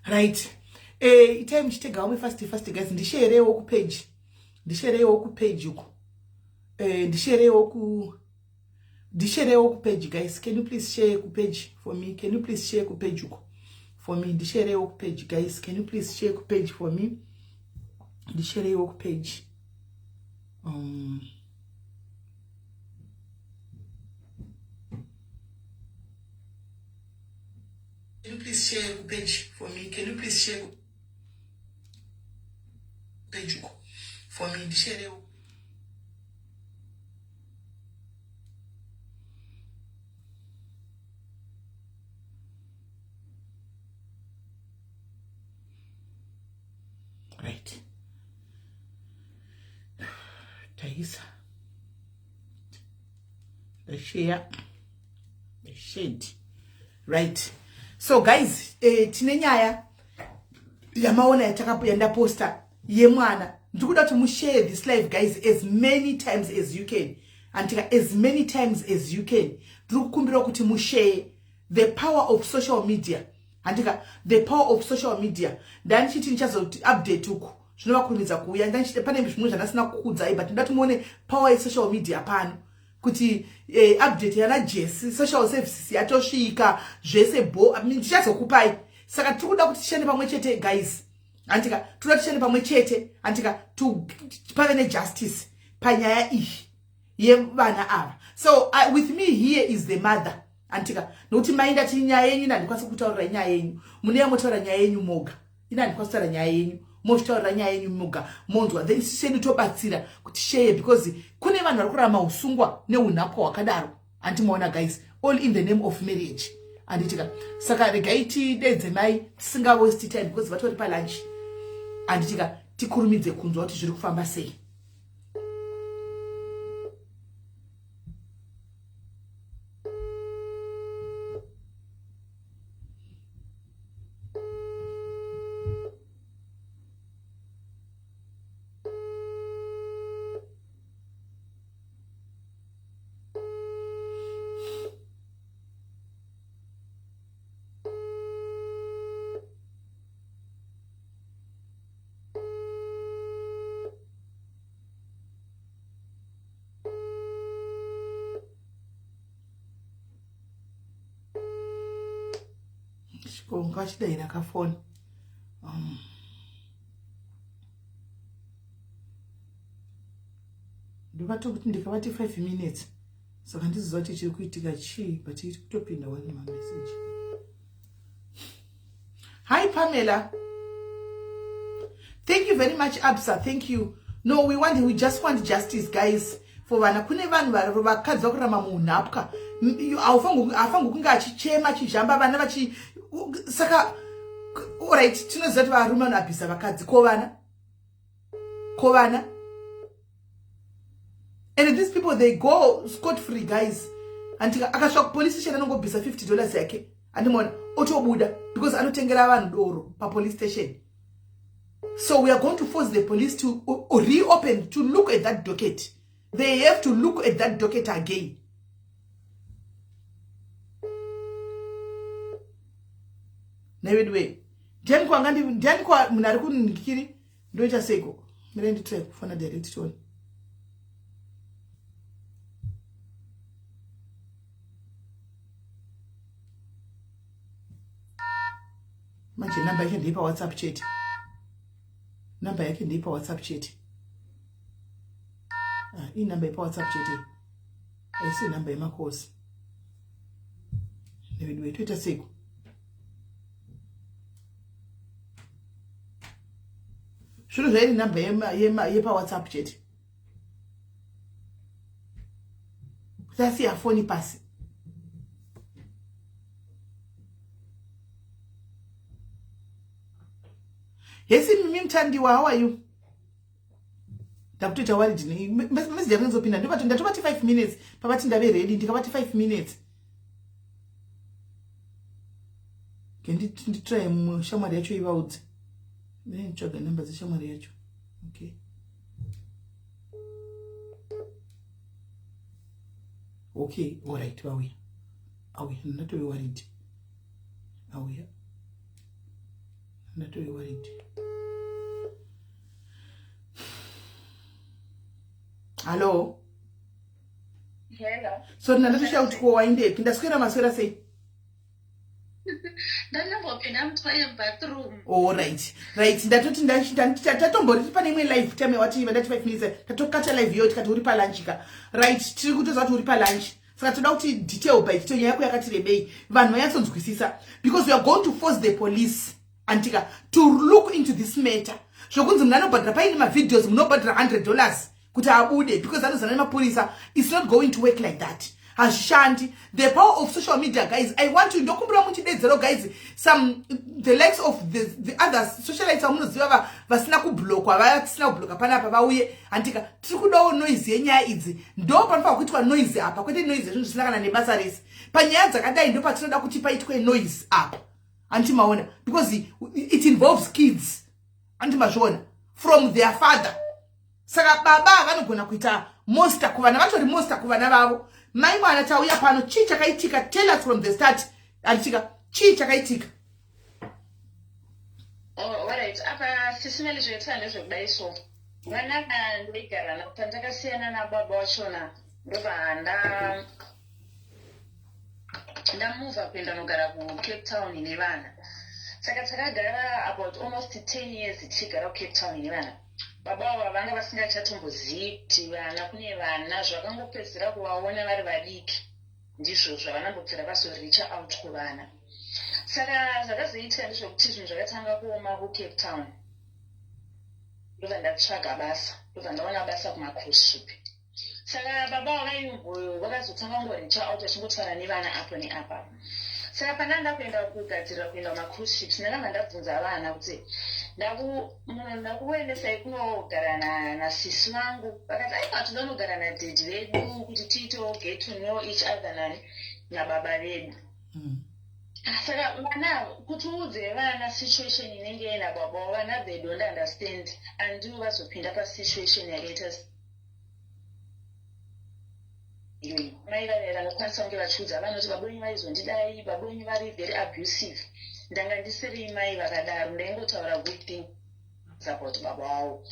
Right. Time chitega we fast guys ndisherewo ku page. Ndisherewo ku page uko. Ndisherewo ku page guys. Can you please share ku page for me? Can you please share ku page uko? For me ndisherewo ku page guys. Can you please share ku page for me? Ndisherewo ku page. Can you please share the page for me? Can you please share the page for me? Share it. Right. Taisa. The share. The shade. Right. So guys, tinenyaya yamaona yatakapo yanda poster ye mwana ndikuda kuti mushare this live guys as many times as you can, antika as many times as you can. Ndikukumbira kuti mushare the power of social media, antika the power of social media. Ndani chiti nichazo update uku zvinova kurumiza kuuya ndani chiti pane zvimwe zvandasina kukudza but ndati muone power of social media pano kuti update yana Jesse social services yatosvika zvese bo ndichazokupai. Saka tikuda kuti tishande pamwe chete guys, antika tikuda tishande pamwe chete antika pave ne justice panyaya iyi yevana ava. So with me here is the mother, antika nokuti mainda ti nyaya yenyu ndikwanisa kutaurira nyaya yenyu, mune motaura nyaya yenyu moga, ina ndikwanisa kutaura nyaya yenyu motaura nyaya yenyu moga mondwa, then siseni tobatsira kuti share because kune vanhu vari kurama usungwa neunhapwa hwakadaro antimaona guys, all in the name of marriage. Anditika saka regai tidedzemai tisinga waste time because vatori pa lunch, anditika tikurumidze kunzwa kuti zviri kufamba sei. Ngachidai phone. Ndikatokuti ndikavati 5 minutes saka ndiziva kuti chiri kuitika chii but iri kutopinda wani message. Hi Pamela, thank you very much Absa, thank you. No, we just want justice guys for vana. Kune vanhu vakadzi vakurama munhapwa afangu kunga achichema achijamba vana vachi saka alright tinoziva kuti varume vanobvisa vakadzi kovana and these people they go scot free guys, antika akasvika kupolice station anongobvisa $50 yake andimona otobuda because anotengera vanhu doro pa police station. So we are going to force the police to reopen, to look at that docket. They have to look at that docket again. Nevedwe ndiani kwa munari kunikiri ndoita seko mirendi try kufana direct tone manje namba yake ndipa WhatsApp chat, namba yake ndipa WhatsApp chat. Hii namba ipa WhatsApp chat aisi namba yemakosi nevedwe toita seko shuru zvairi namba yepa WhatsApp chat kutasiya foni pasi. Yesi mimi mtandiwa, how are you? Takutoita worried ni message yakunzopinda ndobati ndatobati 5 minutes pabati ndave ready ndikabati 5 minutes. Kendi try mushamwari yacho ivaudze. Mene nitsvaga namba dzeshamwari yacho. Okay. Okay, all right, vauya. Auya, ndatowe worried. Auya. Not really worried. Hello? Hello. So nandatosha kuti kowaindepi ndaswera maswera sei? Bathroom. Oh, right. Ndatoti tatombori pane imwe live time wati ndati 5 minutes tatokata live yo tikati uri pa lunch ka. Right, tiri kutoza kuti uri pa lunch. Saka toda kuti detail by detail yako yakati rebei vanhu vayatsonzwisisa because we are going to force the police antika to look into this matter. Zvokunzi munhu anobhadhira paine mavideos munobhadhira $100 kuti abude because anozana nemapolisa. It's not going to work like that. Hashandi. The power of social media, guys. I want to dokumbura muchidedzero, guys. The likes of the other socialites amunoziva vasina kublokwa vasina kubloka panapa vauye antika tiri kudawo noise yenyaya idzi ndo panofanira kuitwa noise apa kwete noise zvinhu zvisinakana nebasa rese panyaya dzakadai ndo patinoda kuti paitwe noise apa antimaona because it involves kids antimazviona from their father. Saka baba vanogona kuita monster kuvana vatori monster kuvana vavo. Mai mwana tauya pano chii chakaitika, tell us from the start. Antika chii chakaitika. Oh, alright. Apa sisimeli zvetsanda zvekudaiso. Vana ndoigara na pandakasiyana na baba wachona ndobva ndamove kuenda nogara kuCape Town nevana. Saka takagara about almost 10 years tichigara kuCape Town nevana. Baba ava vanga vasingachatombozivi kuti vana kune vana zvakangopedzera kuvaona vari vadiki ndizvo zvavanambopfira vasoricha out kuvana. Saka zvakazoitika ndezvekuti zvinhu zvakatanga kuoma kuCape Town. Ndobva ndatsvaga basa, ndobva ndaona basa kumacruise ship. Saka baba vavaimboyo vakazotanga kungoricha out vachingotwara nevana apo neapa. Saka pandanda kuenda kugadzirira kuenda kumacruise ships ndakanga ndabvunza vana kuti ndakuendesai kunogara nasisi vangu. Vakati aipa toda kunogara nadhedhi vedu kuti tiitewo get to know each other nababa vedu. Saka vana kuti uudze vana situation inenge ina baba vana they don't understand until vazopinda pasituation yakaita mai vanokwanisa kunge vachiudza vana kuti babonyu vaizondidai, babonyu vari very abusive. Ndanga ndisiri mai vakadaro ndaingotaura good thing about baba wavo.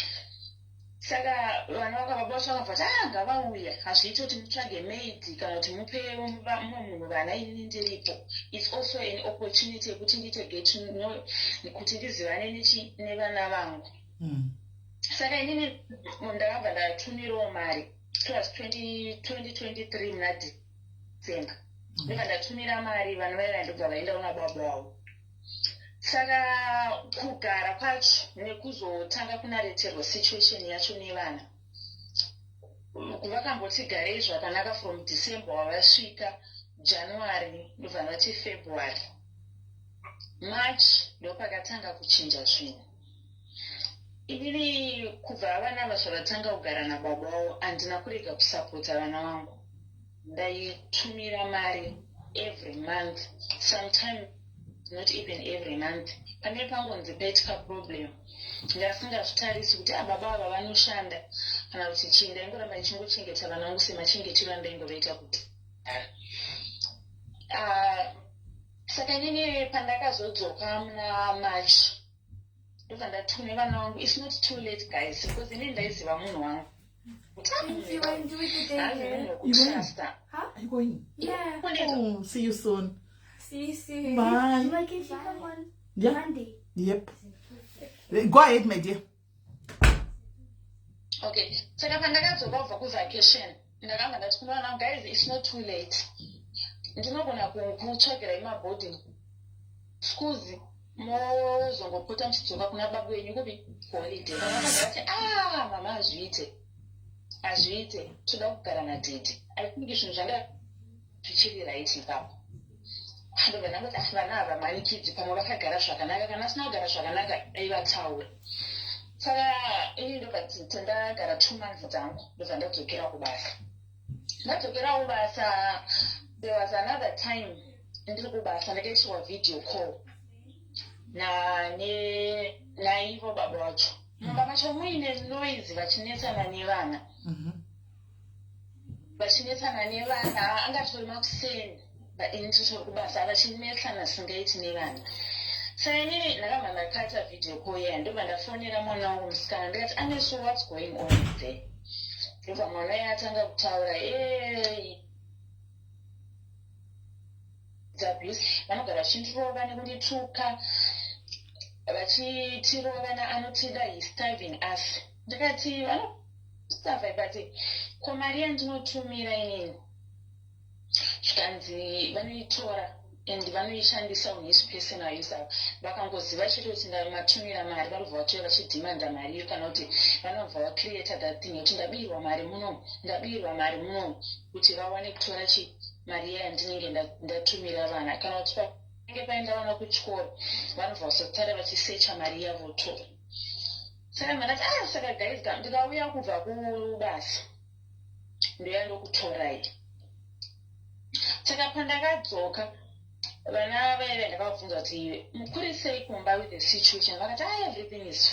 Saka vana vakababa vacho vakabva kuti ngavauya hazviiti kuti mutsvage maid kana kuti mupe mumwe munhu vana inini ndiripo. It's also an opportunity yekuti ndiite get to know kuti ndizivane nevana vangu. Saka inini ndakabva ndatumirawo mari. It was 2023 muna December. Ndobva ndatumira mari vanhu vaiva ndobva vaenda kuna baba wavo. Saka kugara kwacho nekuzotanga kunareterwa situation yacho nevana. Vakambotigarei zvakanaka from December wavasvika January ndobva vati February. March ndopakatanga kuchinja zvinhu. Inini kubva vana vazvavatanga kugara nababa wavo handina kurega kusapota vana vangu. Ndaitumira mari every month, sometimes not even every month. Pane pangonzi paitika problem ndasingazvitarisi kuti baba ava vanoshanda kana kuti chii, ndaingoramba ndichingochengeta vana vangu semachengeterwo andaingovaita kuti. Saka inini pandakazodzoka muna March ndobva ndatume vana vangu. It's not too late guys because inini ndaiziva munhu wangu. Are you going? Yeah. Oh, see you soon. See you soon. Bye. Like if you come on Yeah. Monday. Yep. Go ahead, my dear. Okay. Saka pandakadzoka kubva kuvacation ndakanga ndati kuna vana vangu guys it's not too late. Ndinogona kutsvagira imaboarding schools mozongopota muchidzoka kuna baba wenyu kupi holiday. Vakati mama hazviite toda kugara nadhedhi. I think zvinhu zvanga zvichiri right ipapo. Ndobva ndangoti vana ava manikidzi pamwe vakagara zvakanaka kana asina kugara zvakanaka aivataura. Saka ini ndobva ndagara 2 months dzangu ndobva ndadzokera kubasa. Ndadzokera kubasa there was another time ndiri kubasa ndakaitirwa video call naivo baba vacho. Mumba macho muine noise vachinetsana nevana. Vachinetsana nevana angatori makuseni ini titori kubasa vachinetsana singaiti nevana. saka inini ndakabva ndakata video call iya ndobva ndafonera mwana wangu musikana ndikati Anesu, what's going on there? Ndobva mwana uya atanga kutaura abuse vanogara vachindirova nekundituka vachitirova naanotida he's starving us. Ndikati vanosavai but ko mari yandinotumira inini zvikanzi vanoitora and vanoishandisa on his personal use. Vakangoziva chete kuti ndamatumira mari vanobva vatoya vachidhimanda mari iyo kana kuti vanobva vacreata that thing yokuti ndabirwa mari munomu kuti vawane kutora mari yandinenge ndatumira vana kana kuti panenge paenda vana kuchikoro vanobva vasatara vachisecha mari yavo tora. Saka mandati saka guys ndikauya kubva kubasa ndoya ndokutorai. Saka pandakadzoka vana vaive ndakavabvunza kuti mukurisei kumba with the situation. Vakati everything is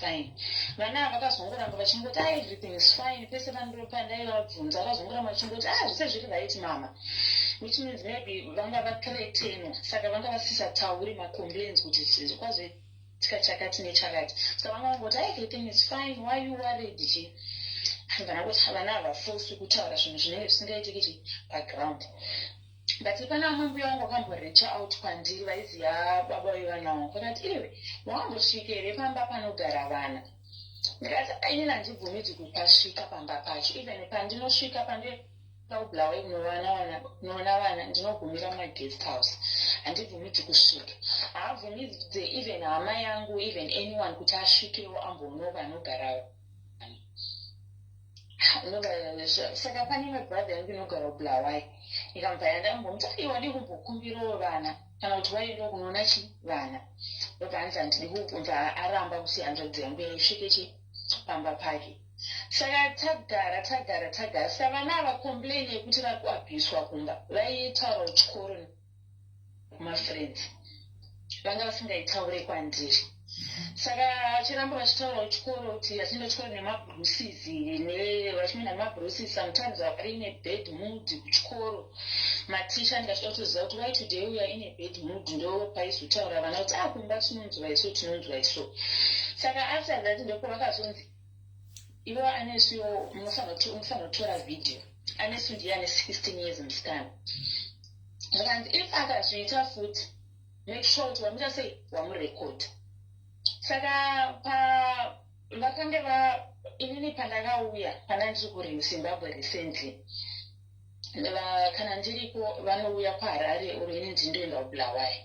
fine. Vana vakazongoramba vachingoti everything is fine. Pese pandaivabvunza vakazongoramba vachingoti zvese zviri right mama, which means maybe vanga vathreatenwa saka vanga vasisatauri macomplaints kuti zvikwazoitika chakati nechakati. Saka vanga vangoti everything is fine, why you worried chi. Vana kuti vana havafosi kutaura zvinhu zvinenge zvisingaitiki background. But pana mumwe mbuya wangu akamborecha out kwandiri vaiziva baba vevana vangu. Vakati iwe wakambosvika here pamba panogara vana? Ndikati inini handibvumidzi kupasvika pamba pacho. Even pandinosvika pandaublawe kunoona vana ndinogumira mumaguest house. Handibvumidzi kusvika. Haabvumidze even hama yangu even anyone kuti asvikewo amboonawo vanogara. Saka pane imwe brother yangu inogara Bulawayo ikambva yandambomuti iwa ndiri kumbokumbirawo vana kana kuti waendawo kunoona vana. Ndobva anzi ndiri kubva aramba kuti hanzvadzi yangu yaisvike pamba pake. Saka tagara. Saka vana havacomplain yekuti vakuabhuswa kumba. Vaitaura kuchikoro kumafriends vanga vasingaitaure kwandiri. Saka vachiramba vachitaura kuchikoro kuti vachienda kuchikoro nemabruces vachimenda nemabruces sometimes vari in a bad mood kuchikoro. Maticha ndikachida kutoziva kuti why today we are in a bad mood ndo paizotaura vana kuti kumba tinonzwa iso. Saka after that ndoko vakazonzi ivo Anesu munofanira kutora video. Anesu ndiye ane 16 years musikana. Zvakanzi if akazviita futi make sure kuti wamuita sei wamurekodha. Saka vakanga inini pandakauya ndiri kuZimbabwe recently kana ndiripo vanouya kuHarare oro ini ndindoenda kuBulawayo.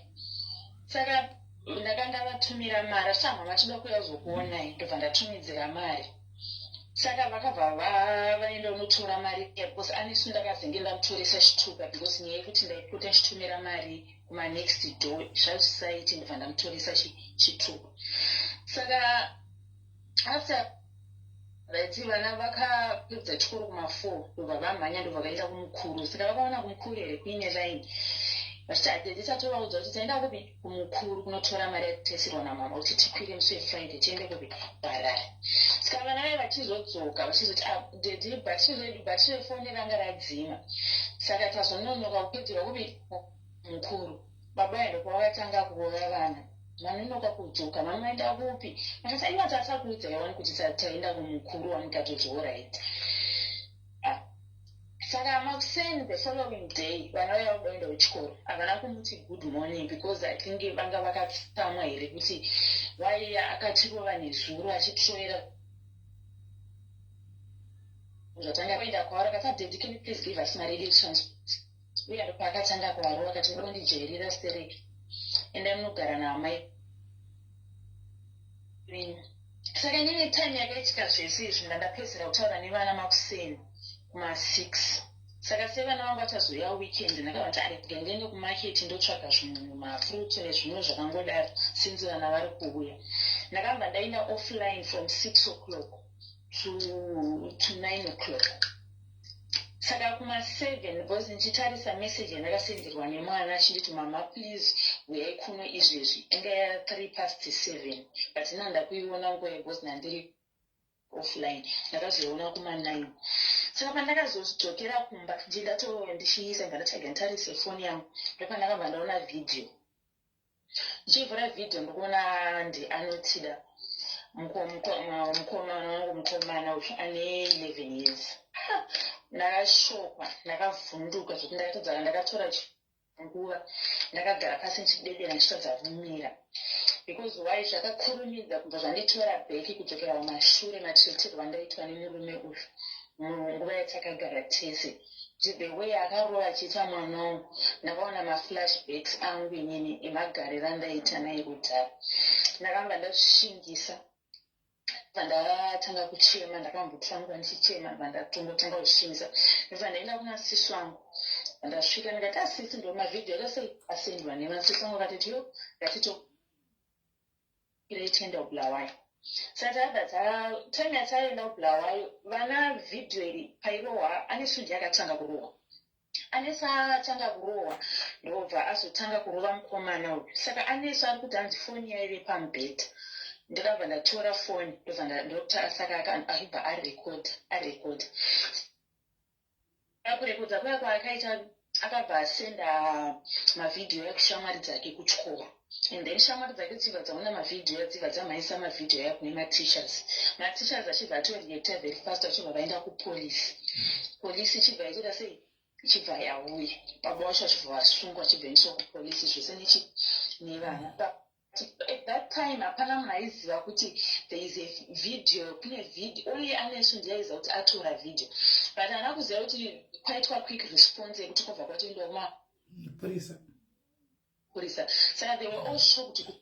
Saka ndakanga vatumira mari samwa vachida kuuya kuzokuonai ndobva ndatumidzira mari. Saka vakabva vaenda unotora mari because Anesu ndakazenge ndamutoresa chitupa because nyaya yekuti ndaipota chitumira mari kuma next door society ndobva ndamutoresa chitupa. Saka after that vana vakapedza chikoro kuma4 ndobva vamhanya ndobva vaenda kumukuru. Saka vakaona kumukuru here kuine line vachiti tisatovaudza kuti taenda kupi kumukuru kunotora mari yatesirwa namama kuti tikwire musi weFriday tiende kupi kuHarare. Saka vana vai vachizodzoka vachizoti dedi bhatiri refoni ranga radzima. Saka tazononoka kupedzerwa kupi mukuru. Baba endo kwavakatanga kuona vana vanonoka kudzoka vanoenda kupi. Vakati iva tasakuudza yawani kuti taenda kumukuru wanikatoti alright. Saka makuseni the following day vana vaya kuenda kuchikoro havana kumuti good morning because I think vanga vakatsamwa here kuti waiya akatirova nezuro achitroera zvatanga kuenda kwavari akati Daddy, can you please give us my radio transport? Uye ndo paakatanga kuvarova akati ndondijairira stereki enda munogara naamai. Saka nyine time yakaitika zvese izvi ndandapedzera kutaura nevana makuseni kuma6. Saka se vana vangu vachazoya weekend ndakavati arega ndiende kumarket ndotsvaga zvinhu mafruit nezvimwe zvakangodaro since vana vari kuuya. Ndakabva ndaenda offline from 6 o'clock to 9 o'clock. Saka kuma7 because ndichitarisa message yandakasenderwa nemwana achinditi mama please uyai kuno izvezvi inga ya 7:03 but nandakuiona nguva because nandiri offline ndakazoiona kuma9. Saka pandakazodzokera kumba ndichiisa ndataga nditarise foni yangu ndopandakabva ndaona video ndichivhura vhidhiyo ndikuona ndianotida mukomana uyu ane 11 years. Ndakashokwa, ndakavhunduka zvokuti ndakatadza ndakatora nguva ndakagara pasi ndichidedera ndichitadza kumira. Because why zvakakurumidza kubva zvanditora bheki kudzokera kumashure matiritirirwa ndaitwa nemurume uyu munguva yatakagara tese. The way akarova achiita mwana wangu ndakaona maflashbacks angu inini emagariro andaita naye kudhara. Ndakamba ndazvishingisa ndatanga kuchema, ndakambotanga ndichichema ndatongotanga kushingisa. Ndobva ndaenda kuna sisi wangu ndasvika ndikati asisi ndo mavhidhiyo akasei asendwa nemasisi wangu akati yo ngatito tienda kubulawayo. Saka time yataenda kubulawayo vana vhidhiyo iri pairohwa anesundi yakatanga kurohwa. Anesi atanga kurohwa ndobva azotanga kurova mukomana uyu. Saka anesi ari kuti hanzi foni yaive pamubhedha. Ndakabva ndatora foni ndobva saka akibva arekodha. Kurekodha kwake akaita akabva asenda mavhidhiyo ekushamwari dzake kutyova. And then shamwari dzake dzibva dzaona mavhidhiyo dzibva dzamaisa mavhidhiyo aya kune mateachers. Mateachers achibva atorieta very fast achibva vaenda kupolisi. Polisi ichibva yaitoda sei ichibva yauya. Baba vacho achibva vasungwa achibvaendeswa kupolisi zvese nevana. At that time hapana munhu aiziva kuti there is a video, kune video only anesu ndiye aiziva kuti atora video. But haana kuziva kuti kwaitwa quick response yekuti kwabva kwatoenda kumapurisa. Saka they were all shocked kuti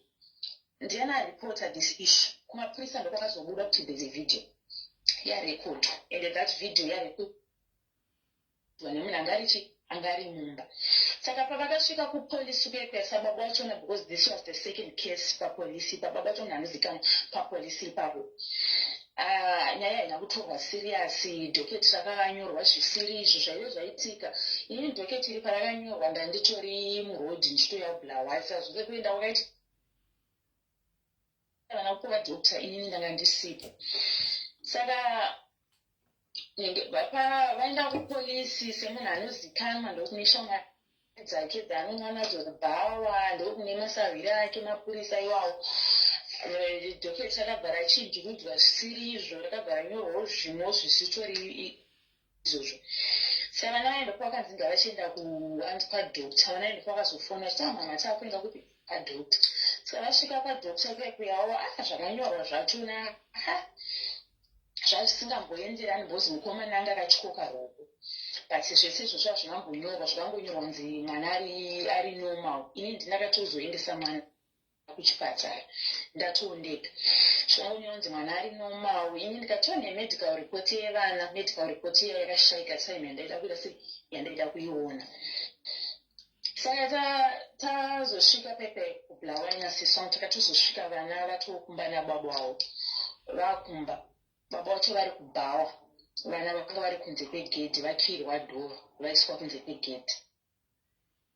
ndiani areported this issue. Kumapurisa ndokwakazobuda kuti there is a video yarekodwa, and that video yarekodwa nemunhu angari mumba. Saka pavakasvika kupolisi kuyepesa baba vachona, because this was the second case papolisi, baba vachona anozikanwa papolisi ipapo. Nyaya haina kutorwa siriyasi, dhoketi rakanyorwa zvisiri izvo zvaive zvaitika. Inini dhoketi iri parakanyorwa ndanditori murodhi ndichitoya kubulawayo. Saka zvose kuenda wakaita vana kupova dhokita inini ndanga ndisipo. Saka vaenda kupolisi semunhu anozikanwa ndokune shamwari dzake dzaanonwa nadzo kubhawa, ndokune masarwiro ake mapurisa iwawo. Dhoketi rakabva rachidhurudzwa zvisiri izvo, rakabva ranyorwawo zvimo zvisitori izvozvo. Saka vana vaenda pavakanzi ngavachienda kwadhokita, vana vaenda pavakazofona kuti mama taakuenda kupi kwadhokita. Saka vasvika kwadhokita kuyakuyawo zvakanyorwa zvachona zvazisingamboenderani bhozi mukomana anga akatyoka roko. But zvese izvozvo hazvinambonyorwa, zvakangonyorwa kunzi mwana ari normal. Ini ndinakatozoendesa mwana kuchipatara ndatondeka, zvakangonyorwa kunzi mwana ari normal. Ini ndikatova nemedical report yevana, medical report yakashayika time yandaida kuita sei yandaida kuiona. Saka tazosvika pepe kubulawayo nasisong, takatozosvika vana vatokumba nababa wavo vakumba. Baba vacho vari kubhawa, vana vakanga vari kunze kwegedhi, vakirwa dhova vaiswa kunze kwegedhi.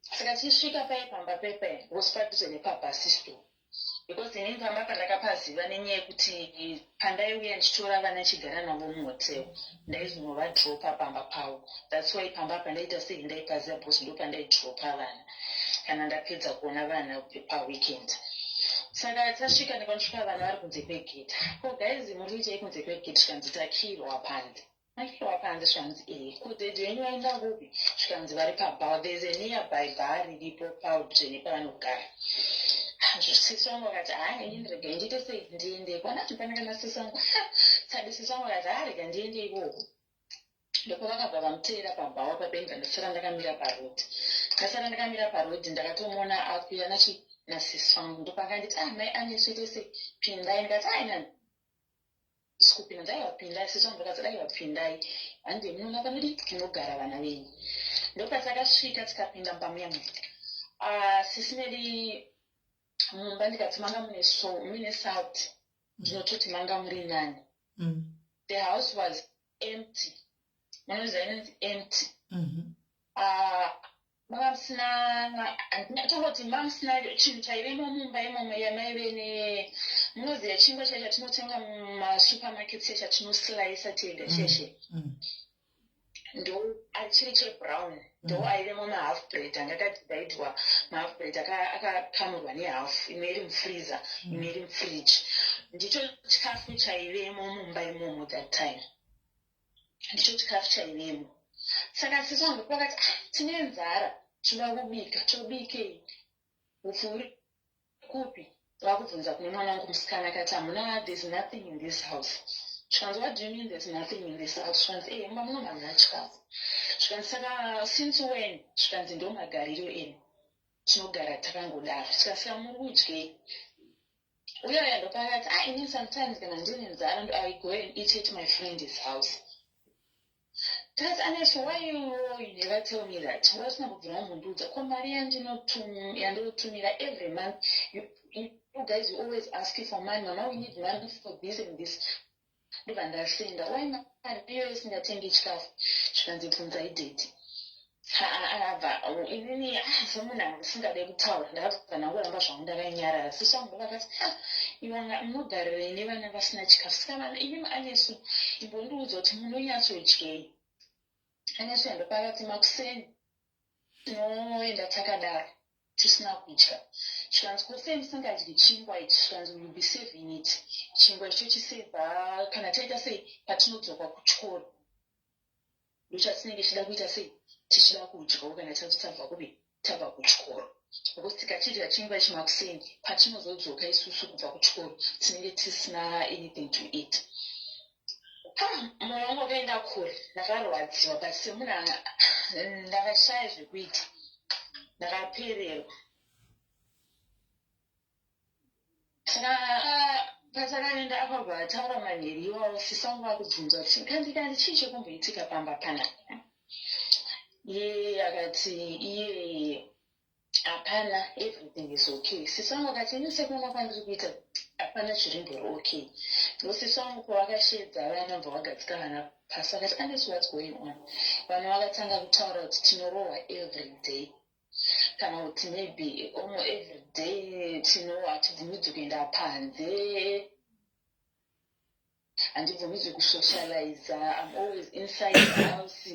Saka tichisvika paipamba pepe ngosi padhuze nepabhasi store, because inini pamba pandakapaziva nenyaya yekuti pandaiuya ndichitora vana chigara navo muhotel ndaizonovadropa pamba pavo. That's why pamba pandaita sei ndaipaziva bhosi ndo pandaidropa vana kana ndapedza kuona vana paweekend. Saka tasvika ndikanosvika vana vari kunze kwegedhi. Ko guys, muri kuitai kunze kwegedhi? Zvikanzi takirwa panze. Makirwa panze zvikanzi kudhedhi wenyu vaenda kupi? Zvikanzi vari pabhawa. There is a nearby bar riripo padhuze nepavanogara. Sisi wangu wakati ini ndirege ndiite sei ndiende kwanati panaka nasisi wangu. Saka sisi wangu wakati rega ndiende ikoko. Ndoko vakabva vamuteera pabhawa pabenga, ndasara ndakamira parodhi. Ndasara ndakamira parodhi ndakatomona akuya nachi nasisi wangu. Ndopakanditi mai anesu ite sei pindai. Ndikati ina sikupinda. Ndaivapindai. Sisi wangu ndakati daivapindai, handi munoona panodi munogara vana venyu. Ndopatakasvika tikapinda mumba. Sisi medi mumba ndikati manga mune salt, ndinototi manga muri nani. The house was empty. Munoziva inonzi empty. Manga musina, tongoti manga musina chinhu chaivemo mumba imomo yamaive munoziva chingwa chaicho chatinotenga mumasupermarkets chatinoslaisa tega cheshe. ndo achiri chebrown ndo airemo mahalf bread anga akadhivaidwa mahalf bread akakamurwa nehalf imwe iri mufreezer imwe iri mufridge ndicho chikafu chaivemo mumba imomo that time ndicho chikafu chaivemo saka sisi wangu pakati tine nzara tinoda kubika tobikei upfu uri kupi vakubvunza kune mwana wangu musikana akati hamuna there's nothing in this house zvikanzi what do you mean there's nothing in this house zvikanzi mba munomanza chikafu zvikanzi saka since when zvikanzi ndo magariro enu tinogara takangodaro zvikasika muri kudyei uyo yandopakati ini sometimes kana ndine nzara I go and eat at my friend's house. That's Anisha, why you never tell me that? What's not wrong with that? Come Maria and to me that every month you guys you always ask you for money. Mama, we need money for this and this. Do you understand that? Why not? You always need to each calf. She can do things I did. Someone I'm single able tower and I've been aware of us on the Ranyara. So some of us, you are not that they never snatch calves. Come on, even Anis, you won't lose or Timonia switch gay. And I said, the parrot Maxine, no, in the Takadar, to snap each other. She wants to say something as the chin white, she will be safe in it. She was to say, can I take a say, but not to walk chord. Which I think she would say. Tichida kudya kana takutabva kubi tabva kuchikoro because tikachidya chingwa chimakuseni patinozodzoka isusu kubva kuchikoro tinenge tisina anything to eat. Mwoyo wangu wakaenda kure ndakarwadziwa but semunhu ndakashaya zvekuita ndakapererwa saka patakaenda akabva ataura manheru iwawo sisangu vakubvunza kuti kandikandi chii chekumboitika pamba panapa. Akati iye hapana everything is okay. Sisangu akati nesekuona kwandiri kuita hapana zvirimbori okay. Ndo sisangu pavakashedza vana bva vagadzika vana pasi akati Anis what's going on. Vanhu vakatanga kutaura kuti tinorohwa every day kana kuti maybe almost every day hatibvumidzwi kuenda panze handibvumidzwi kusocialize. I'm always inside the house.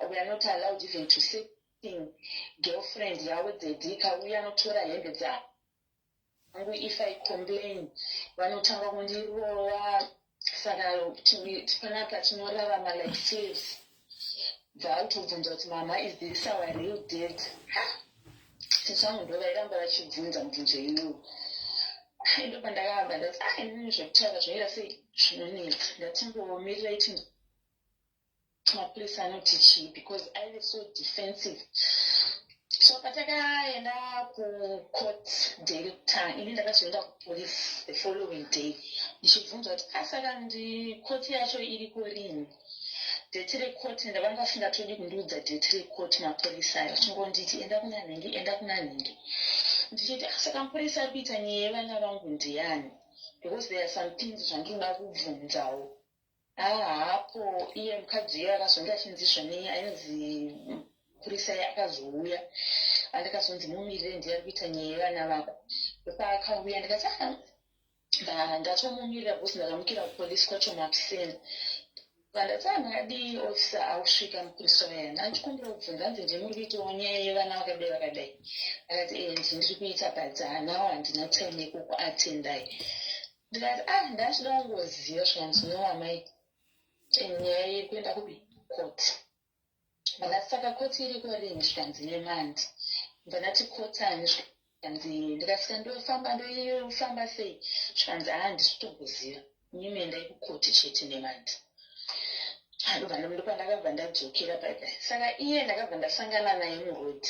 We are not allowed even to sit in girlfriend yavo dzedika uye anotora hembe dzangu if I complain vanotanga kundirova saka panapa tinorarama like slaves. Vakutobvunza kuti mama is this our real dad. Tisangu ndo vairamba vachibvunza mibvunzo iyoyo. Ndo pandakahamba ndati inini zvekutaura zvinoita sei zvinonetsa ndatimbomirira iti mapolisi anoti chii because I was so defensive. So patakaenda kucourt day rekutanga ini ndakazoenda kupolisi the following day ndichibvunza kuti saka court yacho iriko rini. Date recourt ndavanga vasingatodi kundiudza date recourt mapolisi aya vachingonditi enda kuna nhingi ndichiti saka mapurisa ari kuita nyaya yevana vangu ndiani because there are some things zvandinoda kubvunzawo. Hapo iye mukadzi iye akazonge achinzizva nei ainzi mapurisa iye akazouya andakazonzi mumirire ndiye ari kuita nyaya yevana vako. Paakauya ndikati ndatomumirira because ndakamukira kupolisi kwacho makuseni. Vandati ndakadii ofisa ausvika mupurisa waya ndachikumbira kubvunza nzi ndimuri kuitawo nyaya yevana vakadai akati ndiri kuita but now handina time yekukuatendai. Ndikati ndachida kungoziva zvikanzi noamai nyaya yekuenda kukoti. Vandati saka koti iriko rini zvikanzi nemandi. Vandati kotani zvikanzi ndikasika ndofamba sei zvikanzi handisi kutokuziva nyime endai kukoti chete nemandi. Ndopandakabva ndadzokera pada saka iye ndakabva ndasangana naye muroad.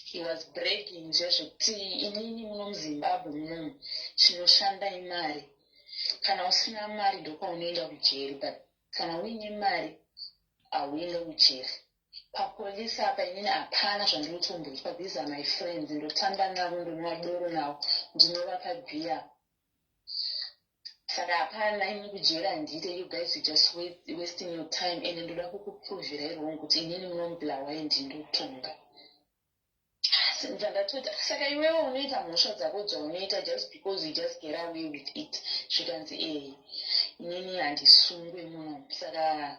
He was bragging zvekuti inini muno muzimbabwe munomu chinoshandai mari. Kana usina mari ndopaunoenda kujeri but kana uine mari hauende kujeri. Papolisi apa inini hapana zvandinotomboitwa. These are my friends. Ndotamba navo ndonwa doro navo ndinovapa bhiya. Saka hapana ini kujeri handite. You guys are just wasting your time and ndoda kukuprovhirai wrong kuti inini munomubhulawai ndindotonga. Saka iwewe unoita mhosva dzako dzaunoita just because you just get away with it. Zvikanzi inini handisungwe muno. Saka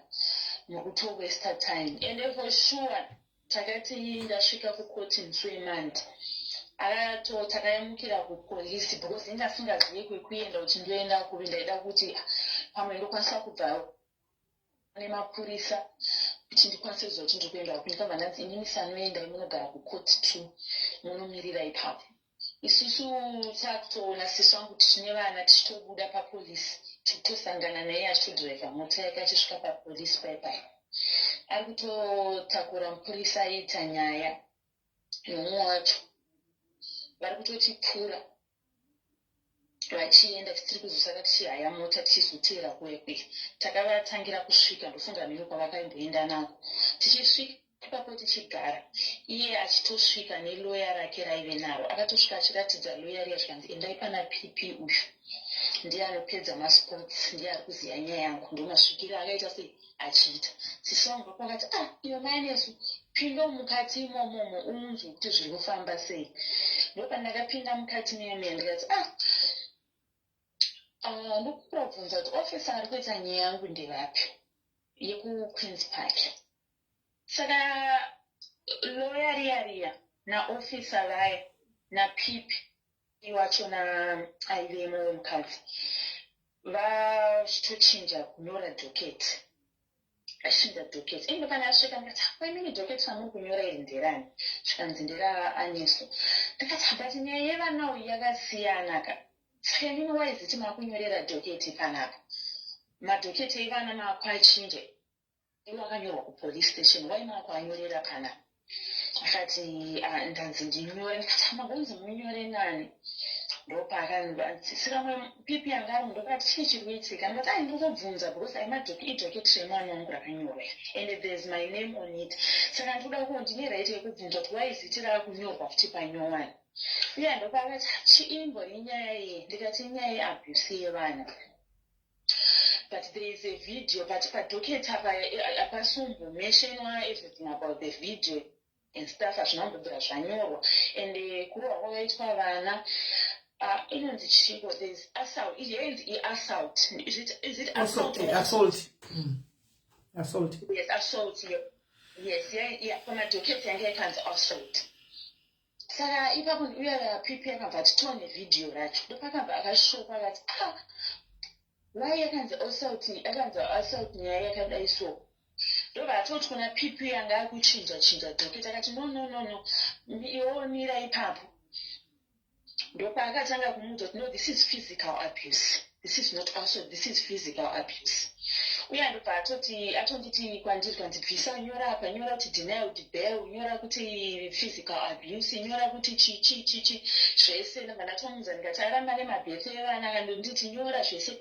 nokutowesta time and for sure takati ndasvika kukoti musi wemandi takayamukira kupolisi because inga singazivi kwekuenda kuti ndoenda kuvi ndaida kuti pamwe ndokwanisa kubva nemapurisa kuti ndikwanise kuziva kuti ndikuenda kupi ndikabva ndanzi inini sanoendai munogara kukoti 2 munomirira ipapo isusu takutoona sisi wangu kuti tine vana tichitobuda papolisi tichitosangana naye achitodhiraivha mota yake achisvika papolisi paipai ari kutotakura mupurisa aita nyaya nomumwe wacho vari kutotipfuura vachienda tiri kuzosaka tichihaya mota tichizotevera kwekwe takavatangira kusvika ndofunga mhino kwavakaimboenda nako tichisvika ipapo tichigara iye achitosvika neloya rake raive naro akatosvika achiratidza loya riya zvikanzi endai pana pp uyu ndiye anopedza masports ndiye ari kuziva nyaya yangu ndomasvikiro akaita sei achiita sisi wangu pakati iyo mainesu pindo mukati imomomo unzwe kuti zviri kufamba sei ndopandakapinda mukati meyamea ndikati ndokupura kubvunza kuti ofisa ari kuita nyaya yangu ndevapi yekuqueens park saka loya riya naofisa vaya napipi iwacho naivemo wemukadzi vachitochinja kunyora dhoketi achinja dhoketi inde pane asvika ndikati kwaimini dhoketi ramuri kunyora iri nderani zvikanzi ndera aneso ndikati bati nyaya yevana uyu yakasiyana ka saka imini waiziti makunyorera dhoketi panapa madhoketi evana maakwachinja iwo akanyorwa kupolice station wai maakuanyorera panapa akati ndanzi ndinyore ndikati magonzi munyore nani ndopaakandisiramwe pipi yanga ari ndokati chii chiri kuitika ndikati ndikubvunza because idhoketi remwana wangu rakanyorwa and there's my name on it saka ndikuda kuo ndine right yekubvunza kuti waiziti rakunyorwa futi panyowani uye ndopaakati chiimbori inyaya iyi ndikati inyaya yeabuse yevana but there is a video but padhoketi apasumbomentionwa everything about the video and stuff hazvinambobvira zvanyorwa and kurova kwakaitwa vana inonzi chipo there's assault iyenzi iassault is it assault assault yes assault yes yeah pamadhoketi yange yakanzi assault saka ipapo uya pipi akabva titone video racho ndopakabva akashoka akati why yakanzi assault nyaya yakadai so ndobva atoti kuna pipi yanga akuchinja dhoketi akati no iwo mira ipapo ndopaakatanga kumuudza kuti no this is physical abuse this is not assault this is physical abuse uye ndobva atonditi kwandiri kwanzi bvisa nyora apa nyora kuti denied bail nyora kuti physical abuse nyora kuti chichi zvese ndobva ndatomuudza ndikati aramba nemabhete evana akandonditi nyora zvese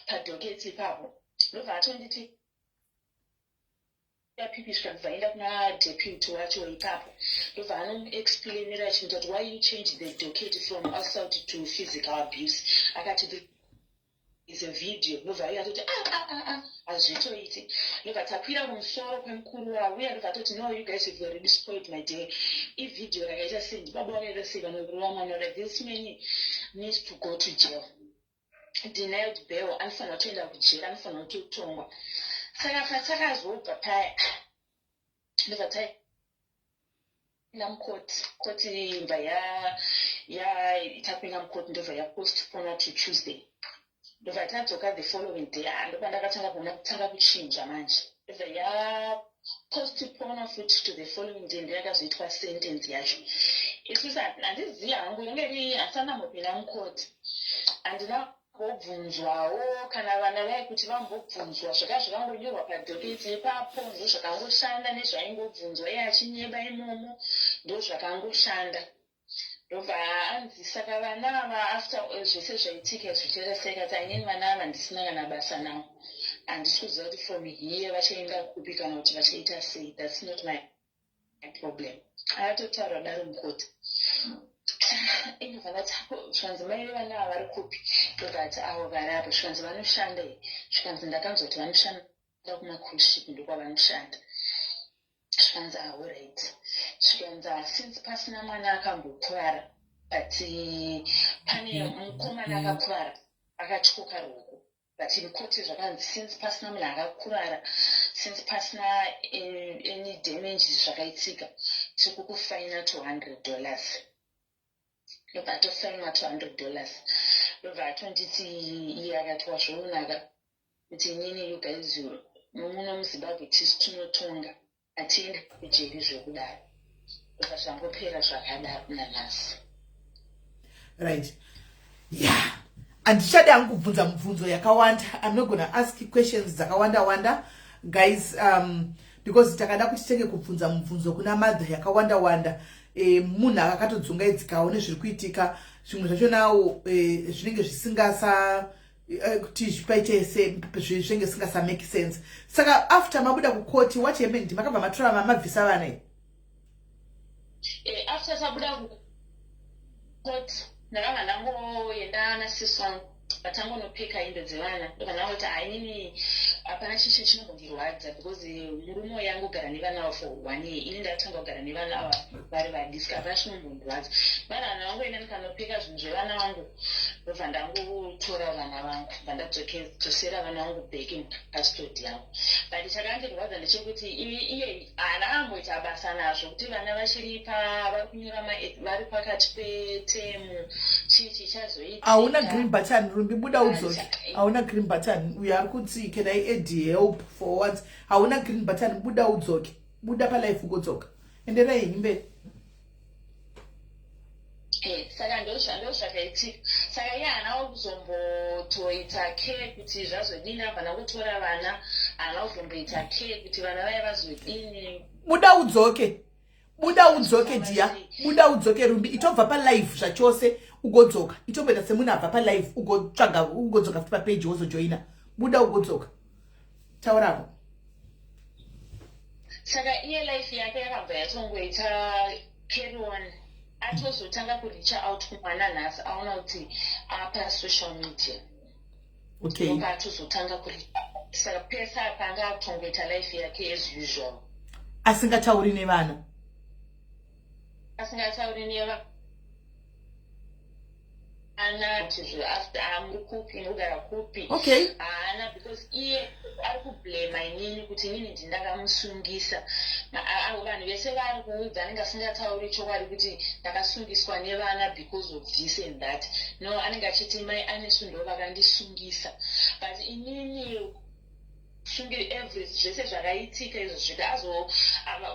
padhoketi ipapo ndobva atonditi pipi zvikabvaenda kuna deputy wacho ipapo ndobva anoexplainira achinzi kuti why you change the docket from assault to physical abuse akati is a video ndobva iye atoti hazvitoiti ndobva takwira kumusoro kwemukuru wavo uye ndobva atoti no you guys have already spoiled my day ividhio rakaita sei ndibaba vakaita sei vanorova mwana like this man needs to go to jail denied bail anofanira kutoenda kujera anofanira kutotongwa saka patakazobva paya ndobva taenda mukoti imba tapinda mukoti ndobva yapostpona to Tuesday ndobva tadzoka the following day ndopa ndakatanga kuona kutanga kuchinja manje ndobva yapostpona futi to the following day ndiyakazoitwa sentence yacho isusu handizivi hangu ingeri hasanambopinda mukoti handina mbobvunzwawo kana vana vai kuti vambobvunzwa zvakangonyorwa padhoketi ipapo ndo zvakangoshanda nezvaingobvunzwa iye achinyeba imomo ndo zvakangoshanda ndobva anzi saka vana ava after zvese zvaitika zvichiraseka kuti ainini vana ava ndisina kana basa navo handisi kuziva kuti from here vachaenda kupi kana kuti vachaita sei that's not my problem akatotaura daro mukoti inobva zvikanzi mai vevana ava vari kupi ndokati avo vari apo zvikanzi vanoshanda here zvikanzi ndakanzwa kuti vanoshanda kumakuship ndokwavanoshanda zvikanzi right zvikanzi since pasina mwana akambokuvara but pane mukomana akakuvara akatyoka ruoko but in court zvakanzi since pasina munhu akakurara, since pasina any damages zvakaitika, tiri kukufaina $200. Ndobva atofainwa $200. Ndobva atonditi iye akati wazvoonaka kuti inini you guys muno muZimbabwe tisi tunotonga atiende kujeri zvekudaro. Ndobva zvangopera zvakadaro nanhasi. Right. Yeah. Andichada hangu kubvunza mibvunzo yakawanda. I'm not going to ask you questions dzakawanda guys, because takada kuti tenge kubvunza mibvunzo kuna madha yakawanda munhu akatodzungaidzikawo nezviri kuitika, zvimwe zvacho nawo zvinenge zvisingasa kuti paite zvinenge zvisingasa make sense. Saka after mabuda kukoti what happened? Makabva matora mamabvisa vana after sabuda kukoti ndakabva ndangoenda nasisi wangu vatangonopeka hembe dzevana. Ndobva ndangoti hainini hapana chishe chinombondirwadza because murume yangu ugara nevana ava for 1 year. Ini ndatanga kugara nevana ava vari vadisika, hapana chinombondirwadza. Vanhu vangoenda ndikanopeka zvinhu zvevana vangu. Ndobva ndangotora vana vangu bva ndadzosera vana vangu back mukastodi yangu. But chakandirwadza ndechekuti iye haana amboita basa nazvo kuti vana vachiri vari kunyora vari pakati petemu chii chichazoitika. Hauna green button rumbi, buda udzoke. Hauna green button. We are kuti can I add help for once? Hauna green button, buda udzoke. Buda pa life ugodzoka. Endera yimbe. Saka ndozvakaitika. Saka iye haana kuzombotoita care kuti zvazodini, abva nangotora vana, haana kuzomboita care kuti vana vaya vazodini. Buda udzoke. Buda udzoke dia. Buda udzoke rumbi. Itobva pa live zvachose ugodzoka. Itobva semunhu abva pa live ugotsvaga ugodzoka pa page wozojoina. Buda ugodzoka. Taurapo. Saka iye life yake yakabva yatongoita carry on. Atozotanga kuricha out kumwana nhasi aona kuti apa social media. Okay. Ndopa atozotanga kuricha. Saka pesa apanga atongoita life yake as usual. Asingatauri nevana. Asingatauri nevana. Ana after amukupi nogara kupi. Okay. Ana because iye ari kublame inini kuti inini ndindakamusungisa. Vanhu vese vari kuudza anenge asingatauri chokwadi kuti ndakasungiswa nevana because of this and that. No, anenge achiti mai anesu ndo vakandisungisa. But inini shungiri everything zvese zvakaitika izvo zvika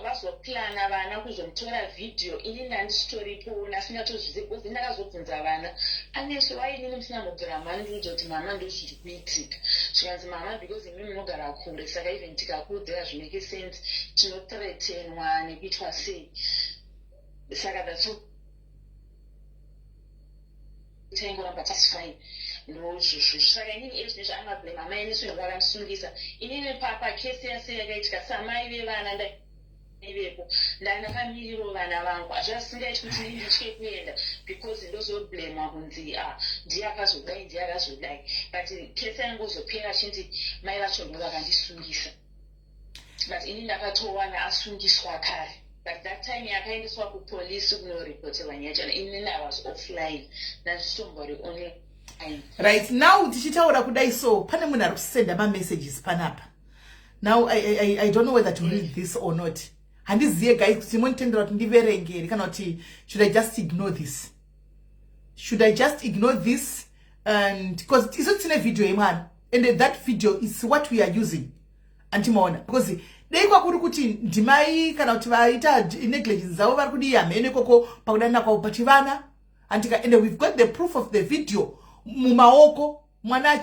vazoplana vana kuzomutora video ini ndandisitoripo nasingatozvizivi because ndakazobvunza vana anesu wainini musina mugara mandiudza kuti mama ndozviri kuitika zvikanzi mama because imi munogara kure saka even tikakuudzira zvimeke sense tinothreatenwa nekuitwa sei. Saka that's taingoramba tasifine ndozvizvo. Saka inini ezvi nezvaangablame amai enesu ndovakandisungisa inini papa kesi yase yakaitika samai vevana ndaivepo ndandakamiriro vana vangu hazvasingaiti kuti inini nditye kuenda because ndozoblamwa kunzi ndiye akazodai ndiye akazodai. But kesi yangozopera achiti mai vacho ndovakandisungisa but inini ndakatowana asungiswa kare. But that time yakaendeswa kupolisi kunoripotewa nyachana inini I was offline ndanditombori online. Right now tichitaura kudai so pane munhu ari kusenda ma messages panapa. Now I don't know whether to read this or not. Handiziye guys kuti munotendera kuti ndiverengere kana kuti should I just ignore this? Should I just ignore this? And because iso tine video yemwana and that video is what we are using. Antimaona because dei kwakuri kuti ndimai kana kuti vaita negligence dzavo vari kudi yamene koko pakudana kwavo pachivana antika and we've got the proof of the video mumaoko mwana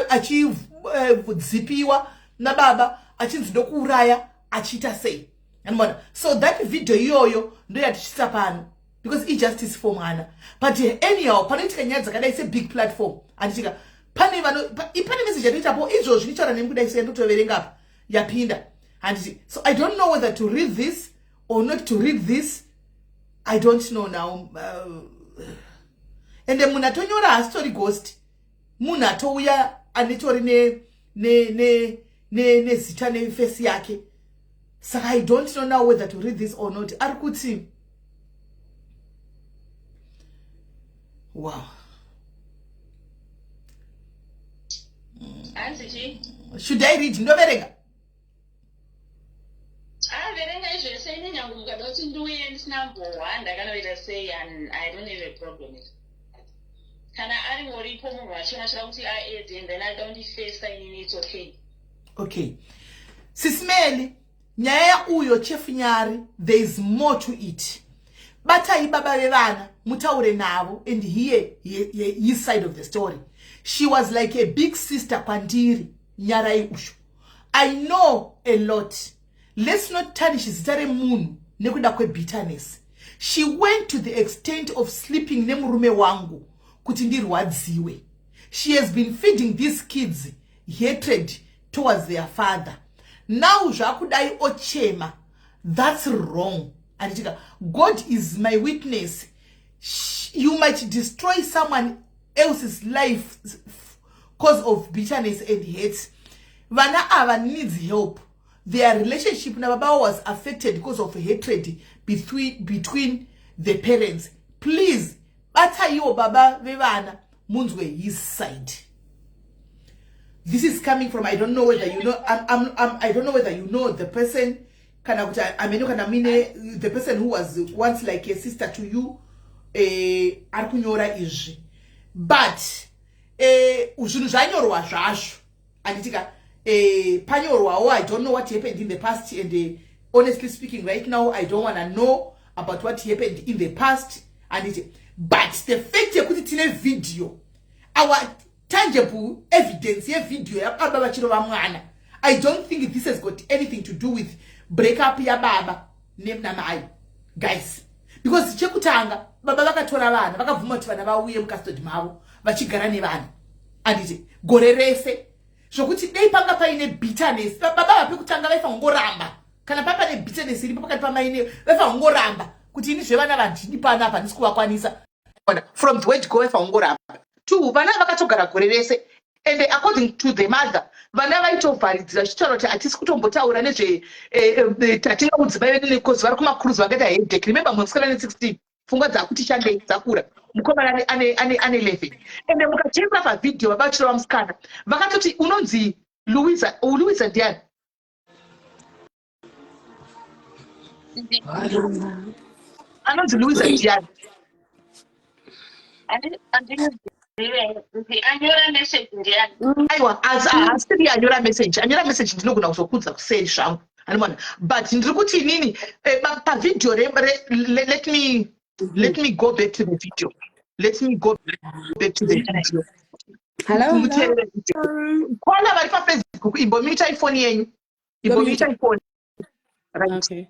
achidzipiwa nababa achinzi ndokuuraya achiita sei. Animona so that video iyoyo ndo yatichisa pano because injustice for mwana but anyhow panoitika nyaya dzakadai se big platform anditika pane message yatoitapo izvo zvinichara nemukudai sei ndotoverenga apa yapinda handiti. So I don't know whether to read this or not to read this. I don't know now. And munhu atonyora haasitori ghost, munhu atouya anetori nezita nefesi yake. Saka I don't know now whether to read this or not. Ari kuti wow. Should I read? No, verenga. Verenga is saying I'm going to do it number one. They're going to say, and I don't have a problem with it. Can I worry for more? I and then I don't face saying it's okay. Okay. Sismeli, nyaya uyo chef nyari, there is more to it. Bata ibaba vevana, mutaure navo, and here, his side of the story. She was like a big sister Pandiri, nyarai ushu. I know a lot. Let's not tarnish zitare munu, nekuda kwe bitterness. She went to the extent of sleeping nemurume wangu, kutindiri wadziwe. She has been feeding these kids hatred towards their father. Now Jakudai Ochema, that's wrong. And God is my witness. You might destroy someone else's life because of bitterness and hate. Vana Ava needs help. Their relationship Nababa was affected because of hatred between the parents. Please, bata yo baba vevana munzwe his side. This is coming from, I don't know whether you know, I don't know whether you know the person, the person who was once like a sister to you, Arkunyora Iji. But, Ushunjanyorwa Jashu, and Panyorwa, I don't know what happened in the past, and honestly speaking, right now, I don't want to know about what happened in the past, but the fact you put it in a video, our tangible evidence, a video, I don't think this has got anything to do with break up ya baba, name namai, guys. Because chekutanga, baba vakatora vana, vakavuma kuti vana vauye mukastodi mavo, vachigara nevana. And gorerese. Zvokuti dei panga paine bitterness, baba vapekutanga vaifa ngoramba. Kana papa ne bitterness iripo pakati pamaine, vaifa ngoramba. Kuti ini zvevana vandini panapa ndisi kuvakwanisa. From the word go vaifa ngoramba. Two, vana vakatogara gorerese. And according to the mother, vana vaitovharidzira chitaura kuti hatisi kutombotaura nezve tatinga mudzimai vedu nekozi vari kumakuruzi vakaita headache. Remember musikana ne16 pfungwa dzakuti chandei dzakura mukomana ane 11. And mukacheera pavidhio vabachira vamusikana vakatoti unonzi Louisa ndiani? Anonzi Louisa ndiani? Aiwa, asiri anyora message ndinogona kuzokudza kuseri zvangu. But ndiri kuti inini pavidhio let me go back to the video. Let me go back to the video. Hello. Kona vari paFacebook imbomita iPhone yenyu. Imbomita iPhone. Right. Okay.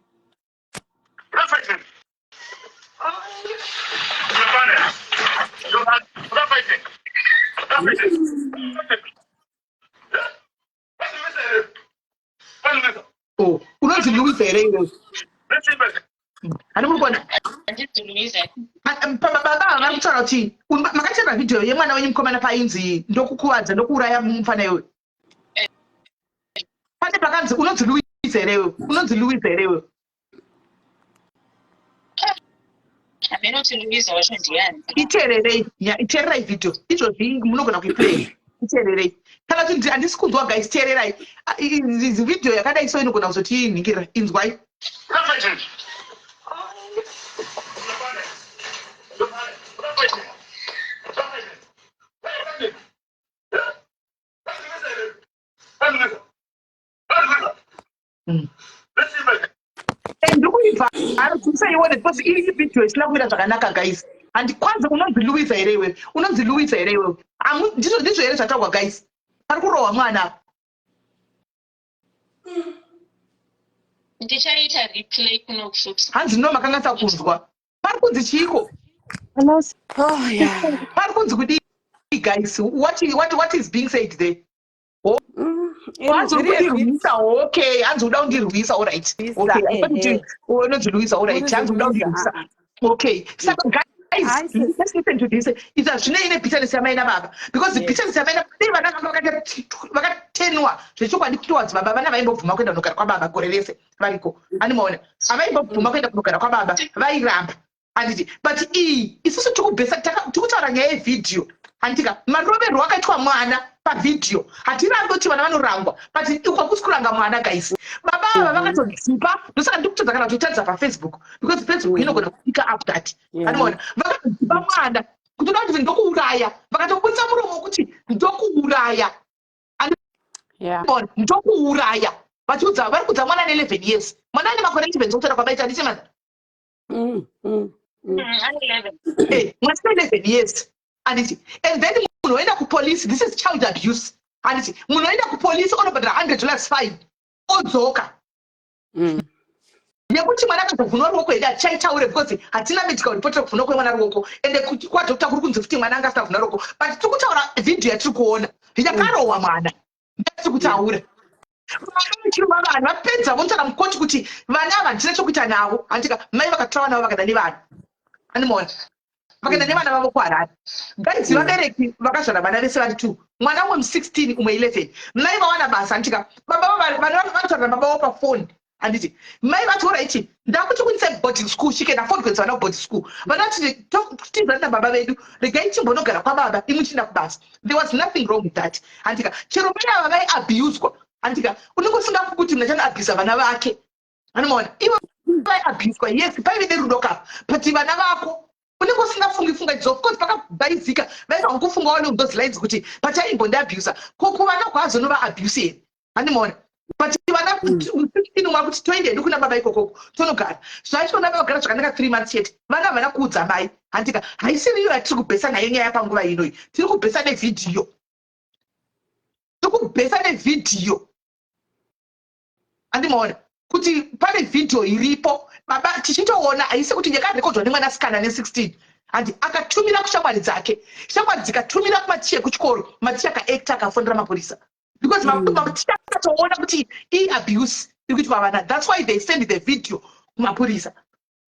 Oh, unonzi Louisa here iwe. Anomubona. Baba vanokutaura kuti makachera video yemwana wenyu mukomana painzi ndokukuvadza ndokuuraya mufana iwe. Pane pakanzi unonzi Louisa here iwe. Unonzi Louisa here iwe. Iteererai video izvozvi munogona kuiplay. Iteererei. Kana kuti handisi kunzwa guys, teererai. Izi video yakadai so inogona kuzoti inhingirira. Inzwai. Ndikuivhara because iyi video isina kuita zvakanaka guys. And kwanza unonzi Louisa here iwe. Unonzi Louisa here iwe. Ndizvo here zvataurwa guys. Pari kurohwa mwana. Ndichaita replay kuno kushuti. Hanzi no makangasa kunzwa. Pari kunzi chiko. Oh yeah. Pari kunzi kuti guys, what is being said there? Okay, hanzi uda undirwisa, all right. Okay, unonzi Louisa, all right. Hanzi uda undirwisa. Okay, so guys, let's listen to this. It's a zvine bitterness yamai nababa, because the bitterness yamai nababa vakatenwa zvechokwadi kuti wadzibaba vana vaimbobvuma kuenda kunogara kwababa gore rese variko. Animaona havaimbobvuma kuenda kunogara kwababa vairamba. But isusu tikubhesa tikutaura nyaya yevidhio. Handitika maroverwo akaitwa mwana pavideo hatirambi kuti vana vanorangwa but ukwakusikuranga mwana guys baba ava vakatodzipa ndosaka ndikutodza kana kutotadza paFacebook because Facebook inogona kupika up that anoona vakatodzipa mwana kutoda kuti ndokuuraya vakatobudisa muromo kuti ndokuuraya ndokuuraya vachiudza vari kudza mwana ne11 years mwana ane makore 11 zvokutora kwabaita ndichimana mwana 11 years anditi and then munhu oenda kupolisi this is child abuse anditi munhu oenda kupolisi onobhadhira $100 fine odzoka nekuti mwana akazovhunwa ruoko edi hatichaitaure because hatina medical report rekuvhunwa kwemwana ruoko ende kwadhokta kuri kunzi futi mwana anga asavhunwa ruoko but tiri kutaura vhidhiyo yatiri kuona yakarohwa mwana ndatiri kutaura chiruma vanhu vapedza vonotaura mukoti kuti vana ava handina chokuita navo handika mai vakatora vana vavo vakaenda nevana animona vakaenda nevana vavo kuharare guys vabereki vakazvara vana vese vari 2 mwana umwe mu16 umwe 11 mai vawana basa handika baba vanotaurira baba vavo pafoni handiti mai vatora ichi ndakuti kuise boarding school chikenda foni kuendesa vana kuboarding school vana vati tizani nababa vedu regai chimbonogara kwababa imuchinda kubasa there was nothing wrong with that handika chero mai ava vaiabuswa handika unenge usingafi kuti mna chanoabhusa vana vake anomaona ivo vaiabhuswa yes paive nerudo kapa but vana vako unenge usingafungi funga idzo of course pakabhaizika vaiva ngokufungawo neudhose lines kuti pachaimbondiabhusa kuvana kwazonova abuse here handimoona but vana 16 mwakuti toendeni kuna baba ikokoko tonogara zvaitona vagara zvakanaka 3 months chete vana havana kuudza mai handika haisiri iyo yatiri kubhesa nayo nyaya panguva inoi tiri kubhesa nevhidhiyo tikubhesa nevhidhiyo handimoona kuti pane vhidhiyo iripo baba tichitoona haisi kuti yakarekodhwa nemwanasikana ne16 handi akatumira kushamwari dzake shamwari dzikatumira kumaticha ekuchikoro maticha akaekta akafonera mapurisa because maticha akatoona kuti iabuse iri kuitwa vana that's why they send the video kumapurisa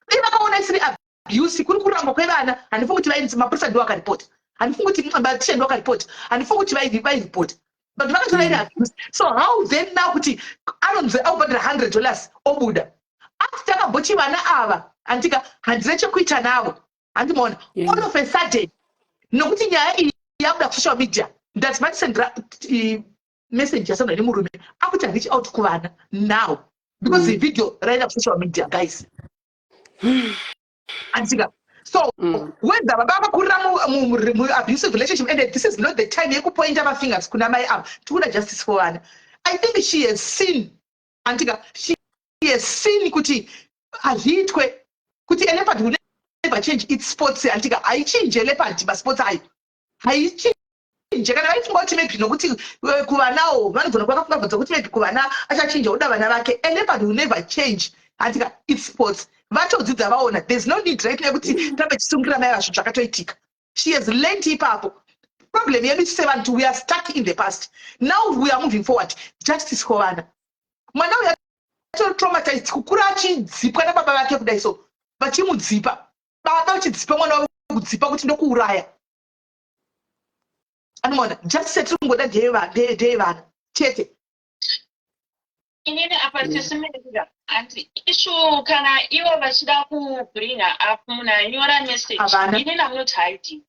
dei vakaona isiri abuse kuri kurangwa kwevana handifungi kuti vainzi mapurisa ndo akaripota handifungi kuti maticha ndo akaripota handifungi kuti vairipota but vakatora iri abuse so how then now kuti anonzi aubhadhira $100 obuda asi takabhochi vana ava handika handina chekuita navo handimoona all of a sudden nokuti nyaya iyi yabuda kusocial media ndati vatisendera message yasandwa nemurume akuti reach out kuvana now because the video raida kusocial media guys handika so whether baba vakurira mu-abusive relationship and this is not the time yekupointa mafingers kuna mai ava tikuda justice for vana I think she has seen handika she has seen kuti hazviitwe kuti elephant will never change its sports handika haichinje elephant masports ayo haichinje kana vaifunga kuti maybe nokuti kuvanawo vanogona kwakafunga bvudza kuti maybe kuvana achachinja uda vana vake elephant will never change handika its sports vatodzidza vaona there's no need right nekuti tambe chisungira mai vazvo zvakatoitika she has learned ipapo problem yedu sevantu we are stuck in the past now we are moving forward justice for vana mwana uya traumatized kukura achidzipwa nababa vake kudai so vachimudzipa baba uchidzipa mwana wavo kudzipa kuti ndokuuraya anomaona justice tiringoda ndeyevana chete inini apa tisimirira anti ishu kana ivo vachida kubringa up munanyora message inini I'm not hiding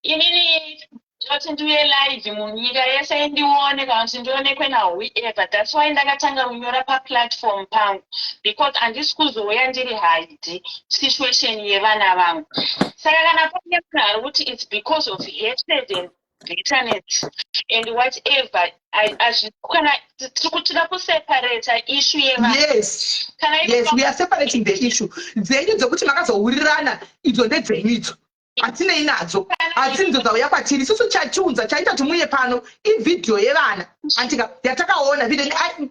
inini ndoti ndiuye live munyika yese ndione kana kuti ndionekwe nawhoever that's why ndakatanga kunyora paplatform pangu because handisi kuzouya ndiri hide situation yevana vangu saka kana pane munhu ari kuti it's because of hatred and bitterness and whatever kana tikuda kuseparata issue yevana yes we are separating the issue dzenyu dzokuti makazowirirana idzo ndedzenyu idzo hatinei nadzo hatinidzo dzauya kwatiri isusu chatiunza chaita kuti muye pano ivhidhiyo yevana handika yatakaona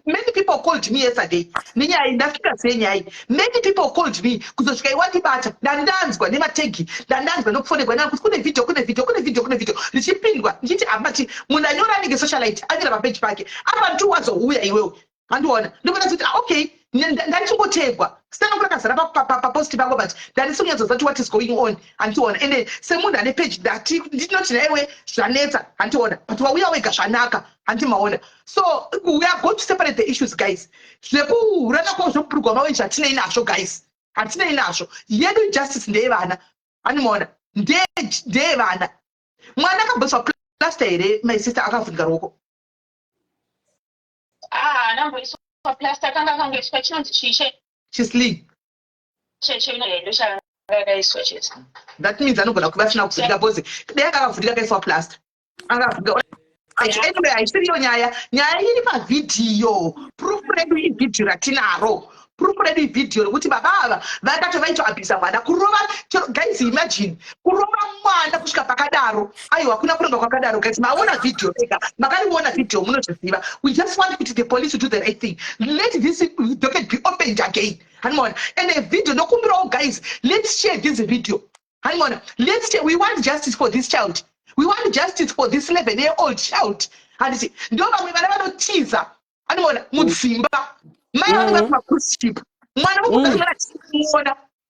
many people called me yesterday nenyaya ndasvika sei nyaya many people called me kuzosvika iwandibata ndandanzwa nemategi ndandanzwa nokufonegwa nana kuti kune vhidhiyo richipindwa ndichiti ambati munhu anyora anenge socialite anyora papeji pake apa ndi wazouya iwewe handiona ndobona kuti okay ndachimbotegwa sitana kurakazara paposti pangu but ndandisikunyatsoza kuti what is going on handiona ende semunhu ane peji ndinoti naiwe zvanetsa handiona but wauya wega zvanaka handimaona so we are going to separate the issues guys zvekurana kwavo zvokupurugwa mawe zvatinei nazvo guys hatinei nazvo yedu justice ndeyevana handimaona ndeyevana mwana akabviswa plaster here, my sister akavhurika ruoko. Namboiswa plaster kanga kangoiswa chinonzi chishe. Chisling. That means anogona kuva asina kuvhurika bhozi. Dai akavhurika kaiswa plaster. Akavhurika. Anyway, haisiriyo nyaya iri pavhidhiyo. Proof redu ivhidhiyo ratinaro. Proof redu ivhidhiyo rokuti baba ava vakati vaitoabhisa mwana kurova. Guys, imagine kurova mwana kusvika pakadaro. Aiwa kuna kuronga kwakadaro. Guys, maona video ega. Makariona video munozviziva. We just want the police to do the right thing. Let this docket be opened again. And a video no guys, let's share this video. Let's share. We want justice for this child. We want justice for this 11-year-old child. And see, ndoba mwivana teaser. Mutsimba. Maya kwa cruise ship. Mwana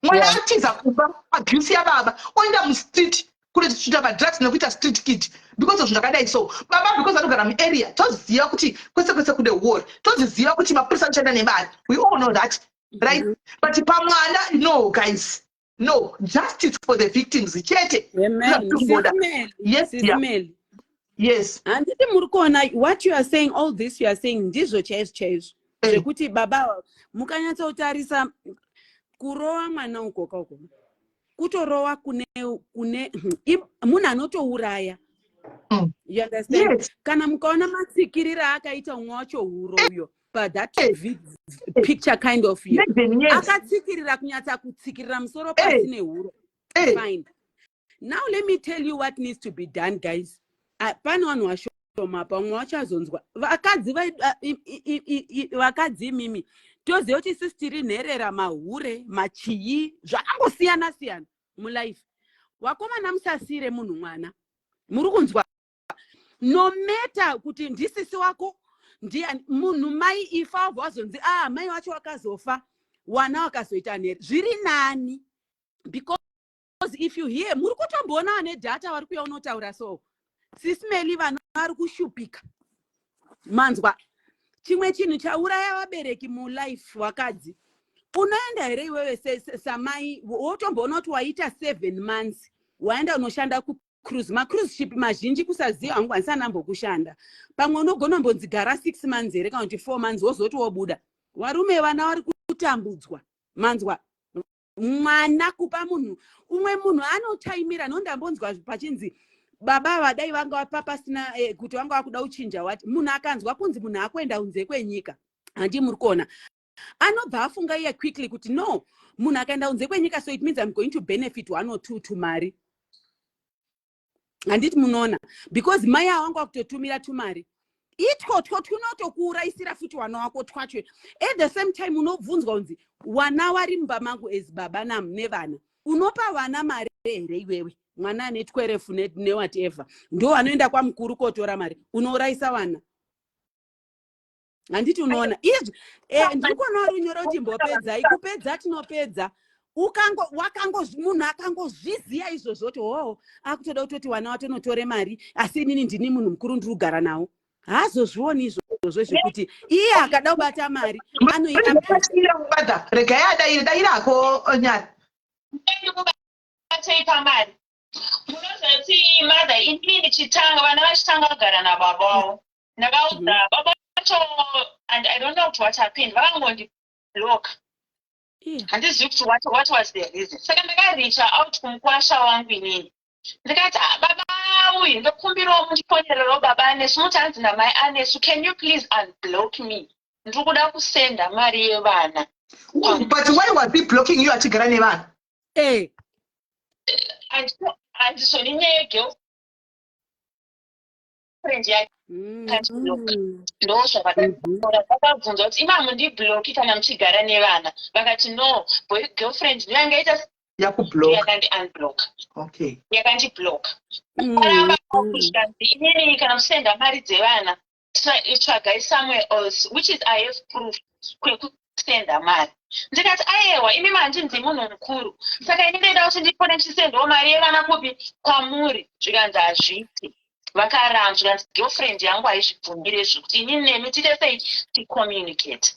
mwana teaser kuba abuse ya baba. Oenda mu street kule tuchuta ba drugs no kuita street kid because of zvakadai so. Baba because anogara mu area. Toziva kuti kwese kude war. Toziva kuti maprisa chanda nemari. We all know that. Right? But pamwana no guys. No, justice for the victims. Yes, yes. And what you are saying, all this you are saying, ndizo chase. Kuti baba mukanyatsa utarisa kurowa mwana ukoka uko. Kutorowa kune munhu anotouraya. You understand? Yes. Kana mukaona matsikirira akaita umwe wacho uroyo. But that picture kind of you. Akatsikirira kunyatsa kutsikirira musoro pasi nehuro. Fine. Now let me tell you what needs to be done, guys. Pane vanhu vashoma pamwe vachazonzwa. Vakadzi mimi. Toziva kuti isusu tiri nherera mahure, machii, zvakangosiyana mulife. Wakomana musasire munhu mwana. Muri kunzwa. No matter kuti ndisisi wako munhu mai ifa wazonzi mai wacho wakazofa wana wakazoita nhere zviri nani because if you hear muri kutomboona vane data vari kuya unotaura so sisimeli vanhu vari kushupika manzwa chimwe chinhu chauraya vabereki mulife wakadzi unoenda here iwewe samai wotomboona kuti waita 7 months waenda unoshanda cruise macruise ship mazhinji kusaziva hangwanisa nambokushanda pamwe unogona mbonzigara 6 months here kana kuti 4 months wozoti wobuda varume vana vari kutambudzwa manzwa mwana kupa munhu umwe munhu anotaimira nondambonzwa pachinzi baba vadai vanga vapa pasina kuti vanga vakuda uchinja wati munhu akanzwa kunzi munhu akuenda kunze kwenyika handi muri kuona anobva afunga iye quickly kuti no munhu akaenda kunze kwenyika so it means I'm going to benefit 1 or 2 tumari. Handiti munoona because mai awanga kutotumira tumari itwo tunotokuuraisira futi wana wako twacho at the same time unobvunzwa unzi wana wari mumba mangu as baba nevana unopa vana mari here iwewe mwana ane 12 newhatever ndo anoenda kwamukuru kotora mari unouraisa wana handiti unoona izvi ndikuona runyoro kuti mbopedzai kupedza tinopedza munhu akangozviziva izvozvo kuti akutoda kutoti wana watonotore mari asi inini ndini munhu mukuru ndiri kugara nawo haazozvioni izvozvo zvekuti iye akada kubata mari anoita regai adairako nyari kubatei mari munozoti mother inini chitanga vana vachitanga kugara nababa wavo ndakaudza baba vacho and I don't know what happened vakangondibloka handizivi kuti what was the reason saka ndakaricha out kumukwasha wangu inini ndikati baba uyu ndokumbirawo mundiponerero baba anesu muti hanzi namai anesu can you please unblock me ndiri kuda kusenda mari yevana. But why was he blocking you achigara nevana? handisoni nyaya yegirlfriend yake ndozvavakabvunza kuti imamo ndibloki kana muchigara nevana vakati no girlfriend ndiyo yangaita yakandi unblock yakandibloka aramba kushanzi inini kana musenda mari dzevana tsvagai somewhere else which is I have proof kwekusenda mari ndikati aiwa imi mandinzi munhu mukuru saka ini ndaida kuti ndipone ndichisendawo mari yevana kupi kwamuri zvikanzi hazviti vakaramba zvikanzi girlfriend yangu haizvibvumire zvekuti inini nemi tiite sei ticommunicate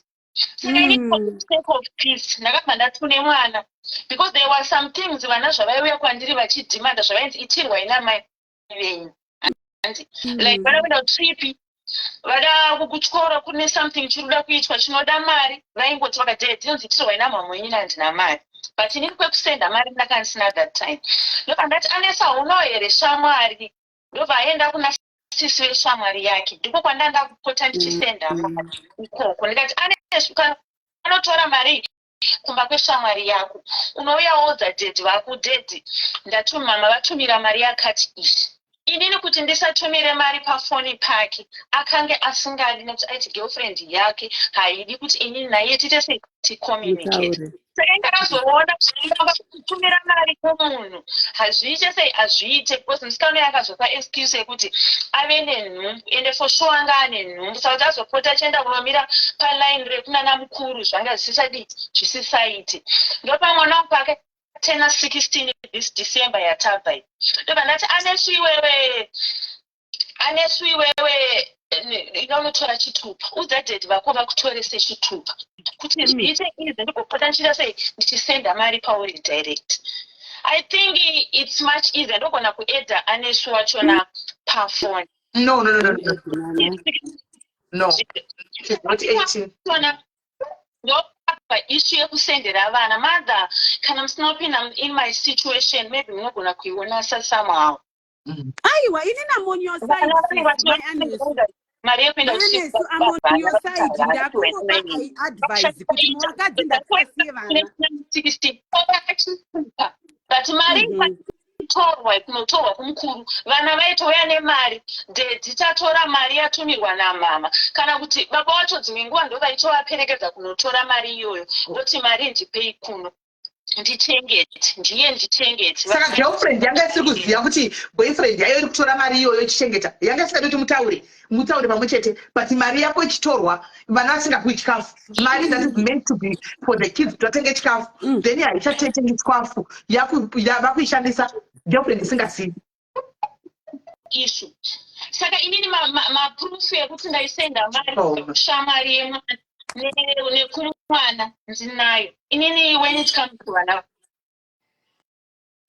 saka ini for sake of peace ndakabva ndatune mwana because there were some things vana zvavaiuya kwandiri vachidhimanda zvavainzi itirwai namai venyu like vana kuenda kutrip vada kuchikoro kune something chirikuda kuitwa chinoda mari vaingoti vakadhee dzinonzi tirwa ina mamwenyu handina mari but inini kwekusenda mari ndakanisina that time ndobva ndati Anesa unawo here shamwari ndobva aenda kuna sisi veshamwari yake ndiko kwandanda kupota ndichisenda mari ikoko ndikati Anesa anotora mari kumba kweshamwari yako unouya wodza dhedhi vako dhedhi ndatuma mama vatumira mari yakati ishi inini kuti ndisatumire mari pafoni pake akange asingadi nekuti aiti girlfriend yake haidi kuti inini naye tiite secommunicate saka ndakazoona zvinova kutumira mari kumunhu hazviite sei hazviite because musikana yakazopa excuse yekuti ave nenhumbu ende for sure anga ane nhumbu saka kuti azopota achienda kunomira paline rekunana mukuru zvanga zvisisaite ndopa mwana wangu pake tena 16 this December yatabva ndobva ndati Anesu iwewe inotora chitupa udza dhedhi vako vakutorese chitupa kuti zviite izi ndikopota ndichita sei ndichisenda mari pauri direct. I think it's much easier ndogona kuedha Anesu wachona pafoni. No. She's not 18. Issue yekusendera vana mother kana musina kupinda in my situation maybe munogona kuiona somehow. Aiwa inina on your side mari yekuenda I'm on your side ndakupa advice kuti mwakadzi ndakasiye vana 16 but mari torwa kunotorwa kumukuru vana vaitouya nemari dzitatora mari yatumirwa namama kana kuti baba wacho dzimwe nguva ndo vaitovaperekedza kunotora mari iyoyo voti mari ndipei kuno ndichengete ndiye ndichengete. Saka girlfriend yanga isiri kuziva kuti boyfriend yayo iri kutora mari iyoyo ichichengeta yanga isikati kuti mutaure pamwe chete but mari yako ichitorwa vana vasingapuwi chikafu mari that is meant to be for the kids kuti vatenge chikafu then haichatengi chikafu vakuishandisa girlfriend isingazivi issue. Saka inini maproof yekuti ndaisenda mari shamwari yemwana nekumwana ndinayo inini when it comes to vana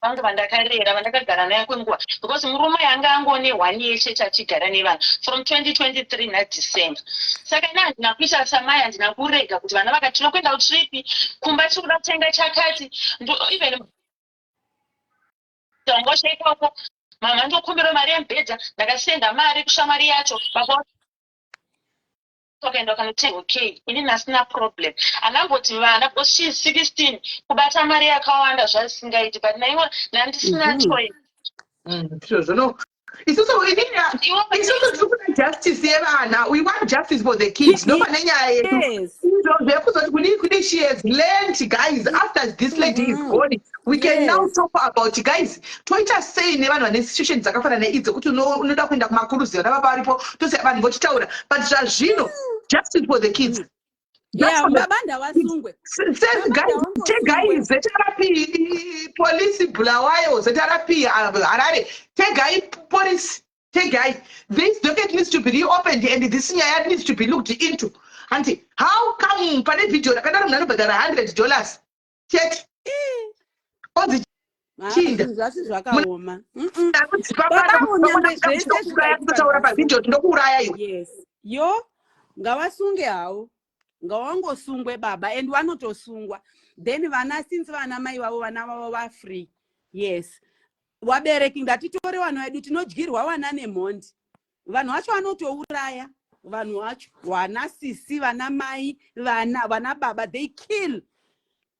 vangu vandakarera vandakagara naye kwenguva because murume yanga angone 1 year chete achigara nevanhu from 2023 naDecember. Saka ina handina kuita samai handina kurega kuti vana vakati tinokuenda kutripi kumba chikuda kutenga chakati even ngosha ikoko mama ndokumbira mari yembedza ndakasenda mari kushamwari yacho baba tokaenda kanotenga okay inini hasina problem anangoti vana because she is 16 kubata mari yakawanda zvasingaiti but naiwo nandisina choice. Zvino isusu tiri justice yevana we want justice for the kids ndopa nenyaya yedu zvekuzoti kuni she has learned guys after this lady is gone we can now talk about guys toita sei nevanhu vane situation dzakafanana neidzo kuti unoda kuenda kumakuruzi vana vapa varipo tosiya vanhu vochitaura but zvazvino justice for the kids. Babanda wasungwe. Tegai zetarapi police Bulawayo zetarapi Harare tegai police tegai this docket needs to be reopened and this nyaya needs to be looked into. Auntie, how come pane video rakadaro munobhadhara $100 chete onzi chinda zvasi zvakaoma kutaura pavideo tinokuuraya iwe. Yes yo ngavasunge hawo ngawangosungwe baba and vanotosungwa then vana since vana mai vavo vana vavo vafree. Yes wabereki ngatitore vana vedu tinodyirwa vana nemhondi vanhu vacho vanotouraya vanhu vacho vana sisi vana mai vana baba they kill.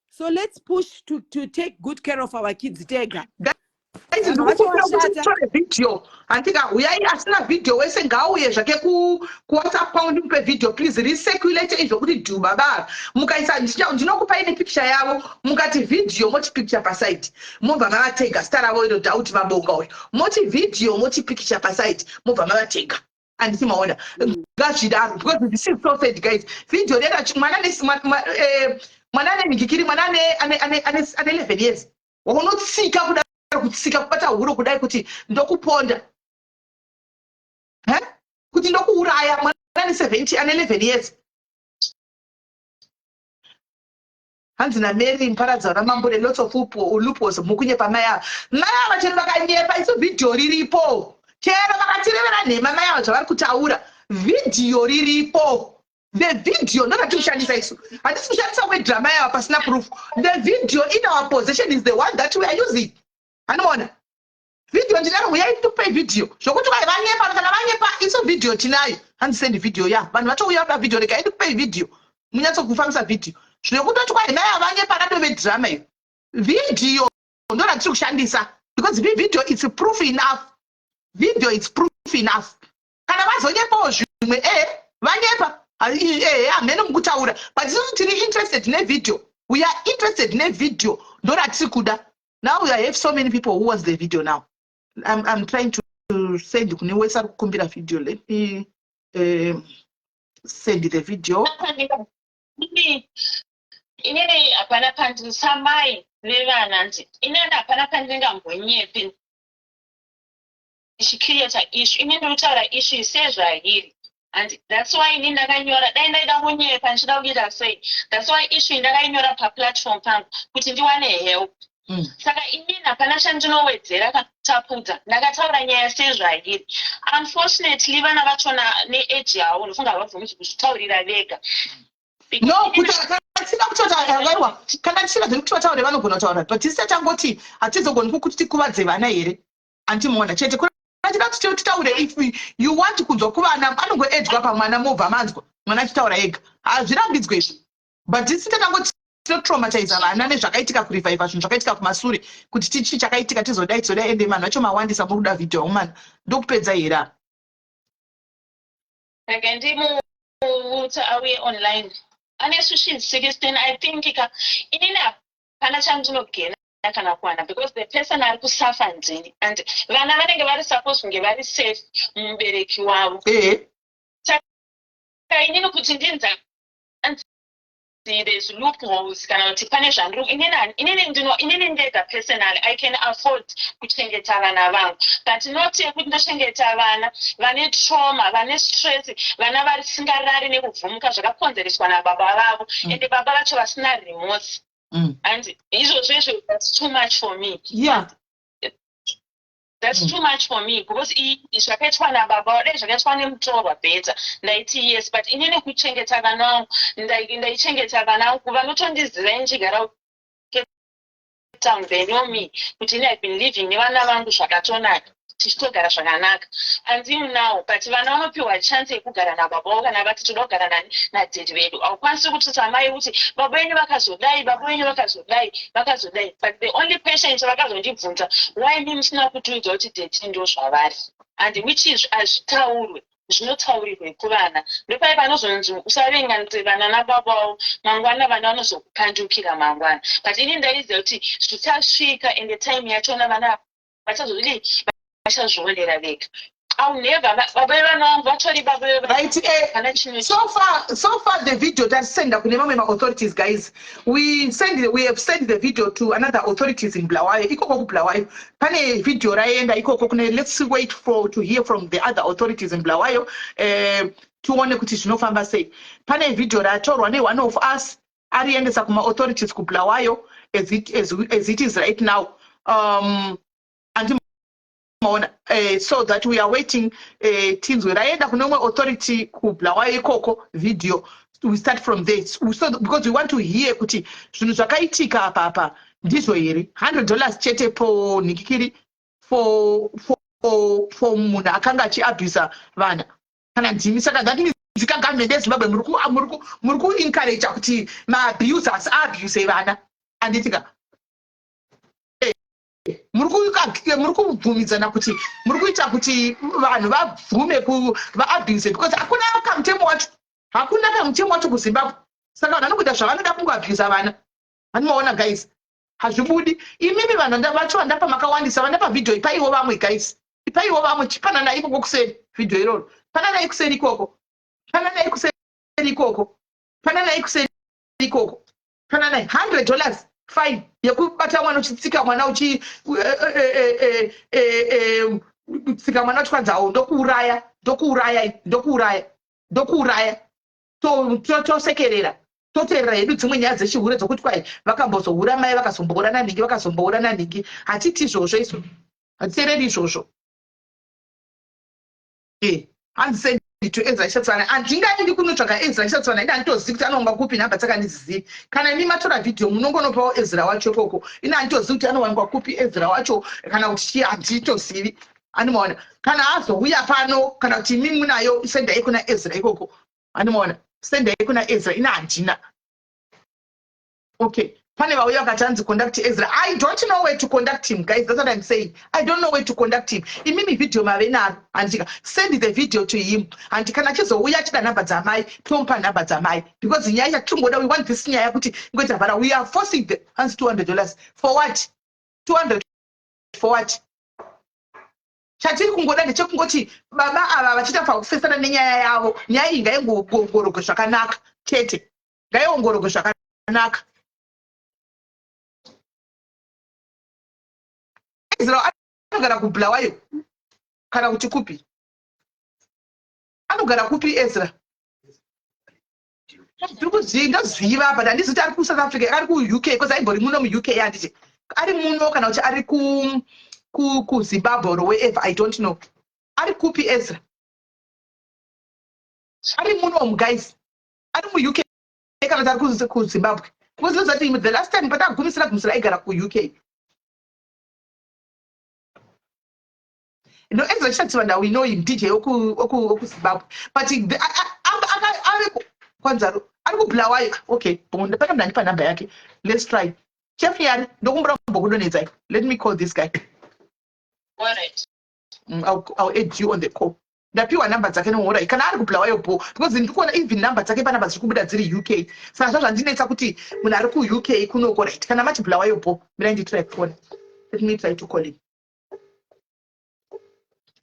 So let's push to take good care of our kids tega. Video andika uyai asina video wese ngauye zvake ku WhatsApp paundi mupe video please recirculate izvo kuti du baba mukaisa ndinokupa ine picture yavo mukati video moti picture pasite mobva mavatega star ravo iro dauti vabonga uyu moti video moti picture pasite mobva mavatega andisi maona ngazvidaro because this is so sad guys video rera mwana nemhikikiri mwana ane 11 years wakunotsika kuda kutsika kubata huro kudai kuti ndokuponda kuti ndokuuraya mwana ane 70 ane 11 years. Hanzi naMary Mparadza ramambure lots of loopholes mukunyepa mai ava chero vakanyepa iso video riripo chero vakatirevera nhema mai avo zvavari kutaura vhidhiyo riripo. The video ndakati kushandisa isu hatisi kushandisa kwedrama yava pasina proof. The video in our possession is the one that we are using. Anoona video ndinaro uyai tikupe video zvokuti vanyepa kana vanyepa iso video tinayo. Handisendi video ya vanhu vatouya pa video regai ndikupe video munyatsokufambisa video zvino kutoti kwai nai vanyepa ratove drama iyo video ndo ratiri kushandisa because video it's proof enough. Video it's proof enough. Kana vazonyepawo zvimwe vanyepa hamene mukutaura but isusu tiri interested nevideo. We are interested nevideo ndo ratiri kuda. Now we have so many people who wants the video now. I'm trying to send kune wese ari kukumbira video. Let me send the video. Inini hapana pandisa mai vevana nzi inini hapana pandingambonyepi ichicreata issue inini ndikutaura issue sezvairi and that's why inini ndakanyora dai ndaida kunyepa ndichida kuita sei. That's why issue ndakainyora paplatform pangu kuti ndiwane help. Saka inini hapana chandinowedzera katapudza ndakataura nyaya sezvairi. Unfortunately vana vachona neage yavo ndofunga havabvumi kuzvitaurira vega. No, kana tisina zviri kuti vataure vanogona kutaura but tisi tangoti hatizogoni kuti tikuvadze vana here antimuona chete tida kuti titaure if you want kunzwa kuvana anongoedzwa pamwana mobva manzwa mwana achitaura ega hazvirambidzwe izvo but tisi tatangoti tinotraumatiza vana nezvakaitika kurivhaivha zvinhu zvakaitika kumasure kuti tichi chakaitika tizodai ende manhu acho mawandisa muri kuda vhidhiyo umana ndokupedza hera ndimuuta auye online anesu she's 16 I think inini hapana chandinogena kana kuwana because the person ari kusafa nzini and vana vanenge vari supposed kunge vari safe mumubereki wavo. Saka inini kuti ndinza there's loopholes kana kuti pane zvandiri inini ndega personally I can afford kuchengeta vana vangu but not yekuti ndochengeta vana vane trauma vane stress vana varisingarari nekuvhumuka zvakakonzereswa nababa vavo ende baba vacho vasina remorse and izvozvo izvo that's too much for me. Yeah. That's too much for me because zvakaitwa nababa dai zvakaitwa nemutorwa bhedza ndaiti yes but inini kuchengeta vana vangu ndaichengeta vana vangu vanotondiziva inchigara town they know me kuti ini I've been living nevana vangu zvakatonaka tichitogara zvakanaka until now but vana vanopiwa chance yekugara nababa vavo kana vati toda kugara nadhedi vedu haukwanisi kuti samai kuti baba venyu vakazodai baba venyu vakazodai but the only question chavakazondibvunza why mi musina kutiudza kuti dhedi ndo zvavari and which is hazvitaurwe zvinotaurirwe kuvana ndopai vanozonzi usavenganise vana nababa vavo mangwana vana vanozokupandukira mangwana but ini ndaiziva kuti zvichasvika ende time yachona vana vachazodii vachazvionera vega. Right, so far the video that send up authorities guys we have sent the video to another authorities in Bulawayo ikoko Bulawayo pane video raenda ikoko kune let's wait to hear from the other authorities in Bulawayo tuone kuti zvinofamba sei pane video ratorwa ne one of us ariendesa kuma authorities ku Bulawayo as it is right now and so that we are waiting tinzwe raenda kune umwe authority ku Bulawayo ikoko video we start from there so because we want to hear kuti zvinhu zvakaitika apa ndizvo here $100 chete po nikikiri for munhu akanga achiabhisa vana kana ndimi saka that means government yeZimbabwe muri ku encourage kuti ma-abusers abuse vana anditika muri kubvumidzana kuti muri kuita kuti vanhu vabvume vaabuse because hakuna kamutemo wacho kuZimbabwe saka vanhu vanokuita zvavanoda kungoabhusa vana vanomaona guys hazvibudi imimi vanhu vacho vandapa makawandisa vandapa video ipaiwo vamwe guys ipaiwo vamwe chipanana ikoko kuseri video iroro panana ikuseri ikoko panana ikuseri ikoko panana ikuseri ikoko panana $100 fine yekubata mwana uchitsika mwana tsika mwana uchikwanzawo ndokuuraya tosekerera toteerera hedu dzimwe nyaya dzechihure dzokuti kwai vakambozohura mai vakazombourana ningi hatiti izvozvo isu hatiteereri izvozvo handisendi to Ezra Shatswana handingaendi kunotsvaga Ezra Shatswana ina handitozivi kuti anowanikwa kupi nhamba dzakandizivi kana imi matora vhidhiyo munongonopawo Ezra wacho ikoko ina handitozivi kuti anowanikwa kupi Ezra wacho kana kuti chii handitozivi animaona kana azouya pano kana kuti imi munayo sendai kuna Ezra ikoko animaona sendai kuna Ezra ina handina okay pane vauya vakati hanzi conduct Ezra. I don't know where to conduct him, guys. That's what I'm saying. I don't know where to conduct him. Imimi video mavena andika send the video to him. And kana chizouya chida namba dzamai tompa namba dzamai because nyaya tungoda we want this nyaya kuti ngoita bara we are forcing the hands $200 for what? 200 for what? Chatiri kungoda ndechekungoti baba ava vachita pakufesana nenyaya yavo nyaya iyi ngaingongorogwe zvakanaka chete ngaiongorogwe zvakanaka. Ezra anogara kubulawayo kana kuti kupi anogara kupi Ezra ndinoziva but handisi kuti ari kuSouth Africa ari kuUK because aimbori muno muUK handiti ari muno kana kuti ari kuZimbabwe or wherever I don't know ari kupi Ezra ari muno guys ari muUK kana kuti ari kuZimbabwe because the last time patagumisira aigara kuUK. No, Ezra Shatswana, we know him, DJ Oku Zimbabwe. But okay, let's try. Chef Yan, let me call this guy. I'll add you on the call. The pure numbers I can order. I can't because in even numbers I can UK. So I didn't say when I UK, kuno correct. Can I match Blawayo? Let me try to call him.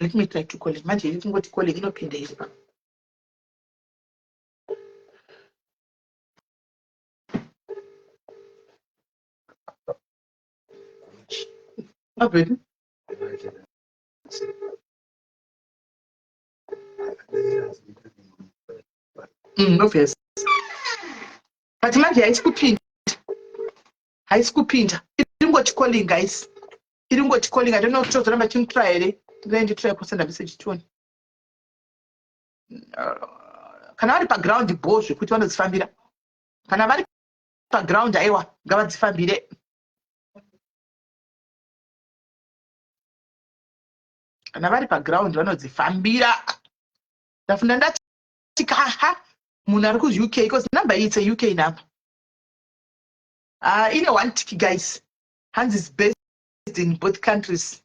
Let me try to call him. Imagine you can go to call him. You know, pin days. Open. No face. But imagine high school pin. High school pin. You don't go to calling, guys. You don't go to calling. I don't know what to try. You try it. Then you try to send a message to him. Can I background the bush? Which one is family? Can I background Iowa? Government's family. Can I background one of the family? The Fernanda Tikaha Munarku's UK because number it's a UK number. In a one ticket, guys. Hans is based in both countries.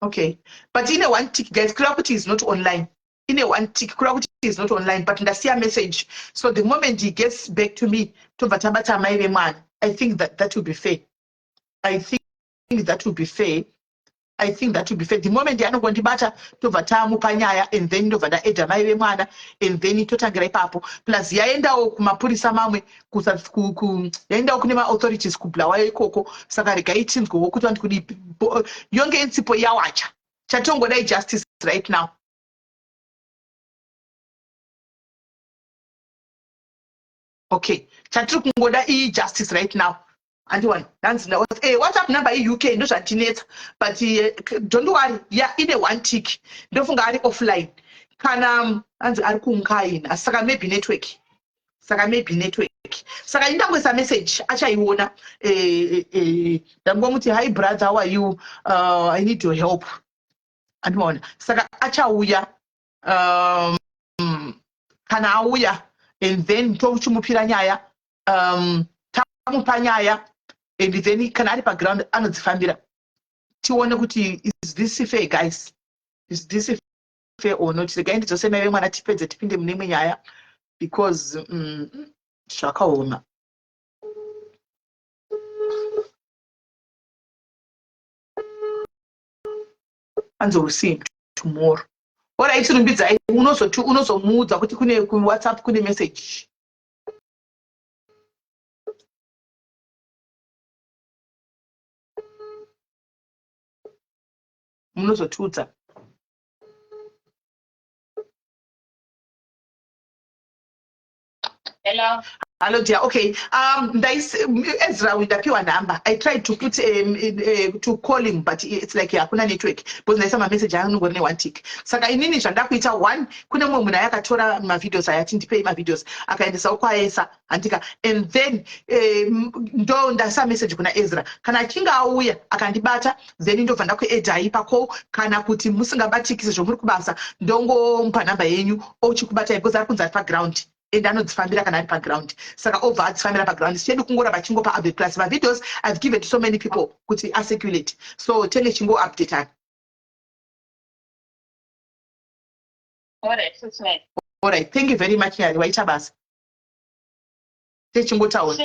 Okay, but in a one tick, guys, Kurakuti is not online. In a one tick, Kurakuti is not online, but in the same message. So the moment he gets back to me, to Vatabata my man, I think that will be fair. I think that will be fair. I think that will be fair. The moment they are going to matter to Vatamu Panyaya and then to Vada Eda my man, and then to Tangre Papo, plus Yaenda Mapurisa Mame, Yenda Okunema authorities Kuplawa Koko, Sakarika Itin, Kukutan Kudi, Young Sipo Yawacha. Chatongo Day justice right now. Okay, Chatungoda E justice right now. And one, that's now. Hey, WhatsApp number UK, no internet, but don't worry, yeah, in a one tick, don't forget offline. Can and Arkunkain, a Saka maybe network. Saka maybe network. Saka in that was a message. Actually, you wanna the Gomuti, hi brother, how are you? I need your help. And one, Saka Achauya, Kanauya, and then talk to Mupiranyaya, Tamupanyaya. And then can I background and the family? Is this fair, guys? Is this fair or not? Again, it's the same way when I tip it, the name because Shaka owner. And we'll see him tomorrow. What I shouldn't be saying, uno so moods, I could WhatsApp could message. Tutor. Hello. Hello dear. Okay. Ezra ndapiwa number. I tried to put to call him, but it's like hakuna network. Because ndaisa ma message angu ngone one tick. Saka inini zvandakuita one, kune mumwe munhu akatora ma videos ayati ndipe ma videos akaendesa kwaesa andika, and then ndo ndasa message kuna Ezra. Kana achinga auya akandibata, then ndobva ndakuedha ipako kana kuti musingabatikise zvomuri kubasa ndongompa number yenyu ochikubata because ari kunza background. And anodzifambira kana ari paground, saka obva adzifambira paground. Sichedu kungora vachingopa update plus ma videos I've given to so many people kuti acirculate, so tenge chingo update ani. Alright, it's nice. Alright, thank you very much nyari waita basa techingotaura.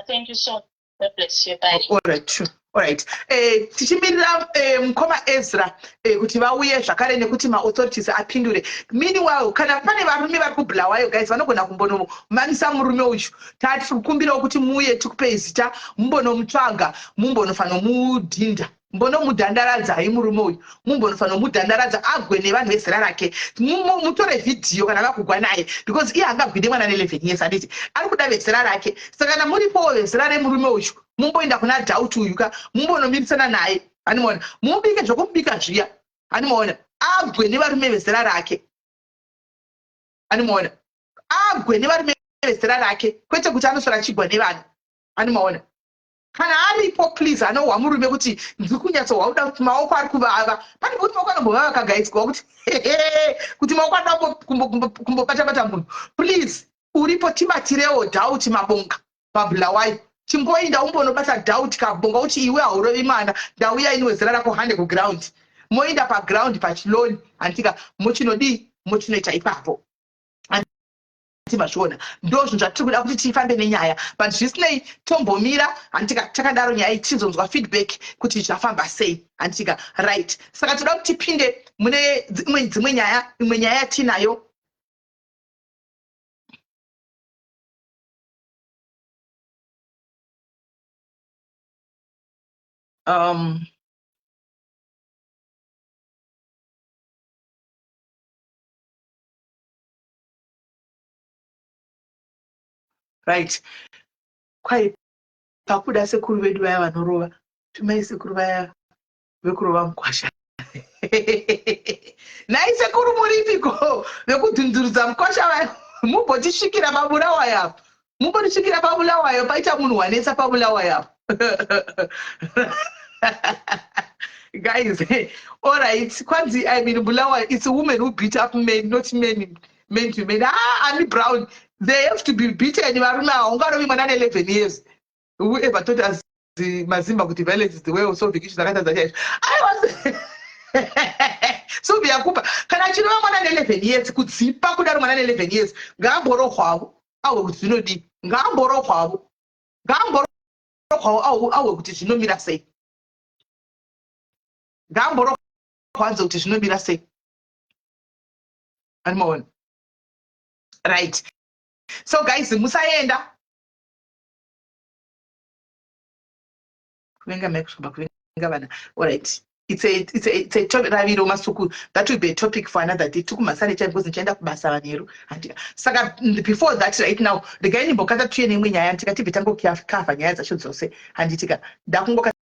Thank you so much. God bless you. Bye. Alright, true. Alright. Tichimirira mukoma Ezra kuti vauye zvakare nekuti ma authorities apindure. Meanwhile, kana pane varume vari kubulawayo guys vanogona kumbonomanisa murume uyu. Tati kumbirawo kuti muuye tikupe zita mumbonomutsvaga, mumbonofana mudhinda. Mbonomudhandaradza hai murume uyu. Mumbonofana mudhandaradza agwe nevanhu vezera rake. Mutore video kana vakugwa naye because iye angagwide mwana 11 years anditi ari kuda vezera rake. Saka kana muripowo vezera remurume uyu mumboenda kuna doubt uyuka mumbonomirisana naye. Animona mubike zvokumubika zviya. Animona agwe nevarume vezera rake. Animona agwe nevarume vezera rake kwete kuti anosora chigwa nevanhu. Animona kana aripo please anohwa murume kuti ndiri kunyatsowauda kuti maoko ari kuvava. Pane kuti maoko anombovava kagaidzwa kuti maoko anoda kumbobata-bata munhu. Please uripo tibatirewo doubt mabonga pabulawayo. Chimboinda umbonobata doubt kabonga kuti iwe haurovi mwana ndauya ini wezera rako hande kuground. Moinda paground pachiloni antika mochinodii mochinoita ipapo. Timazviona ndozvo zvatiri kuda kuti tifambe nenyaya, but zvisinei tombomira antika takadaro nyaya tichizonzwa feedback kuti zvafamba sei antika right. Saka toda kuti tipinde mune dzimwe nyaya, imwe nyaya tinayo right. Kwai pakuda sekuru vedu vaya vanorova, tumai sekuru vaya vekurova mukwasha. Nai sekuru muripiko vekudhundurudza mukwasha vaya mumbotisvikira pabulawayo apo. Mumbotisvikira pabulawayo paita munhu wanesa pabulawayo apo. Guys, all right. Kwanzi, I mean, Bulawayo, it's a woman who beat up men, not men to men. Annie Brown, they have to be beaten. Ungaro mi manane 11 years. Whoever taught us the Mazimba kuti violence is the way of solving issues. I was so be akupa. Kana chino manane 11 years kudzipa kudaro manane 11 years. Ngamboro kwavo. Awe kuti zvinodi. Ngamboro kwavo. Ngamboro kwavo awe kuti zvinomira sei. Ngamboro kwanza kuti zvinomira sei. Animaona. Right. So guys, musaenda. Kuvenga mekushoba kuvenga vana. All right. It's a topic raviro masuku. That will be a topic for another day. Tukumasane time because nchenda kubasa vanero. Saka before that right now, the guy ni mbokata tuye nemwe nyaya antika tibetango kiafa nyaya zacho dzose. Handitika ndakungoka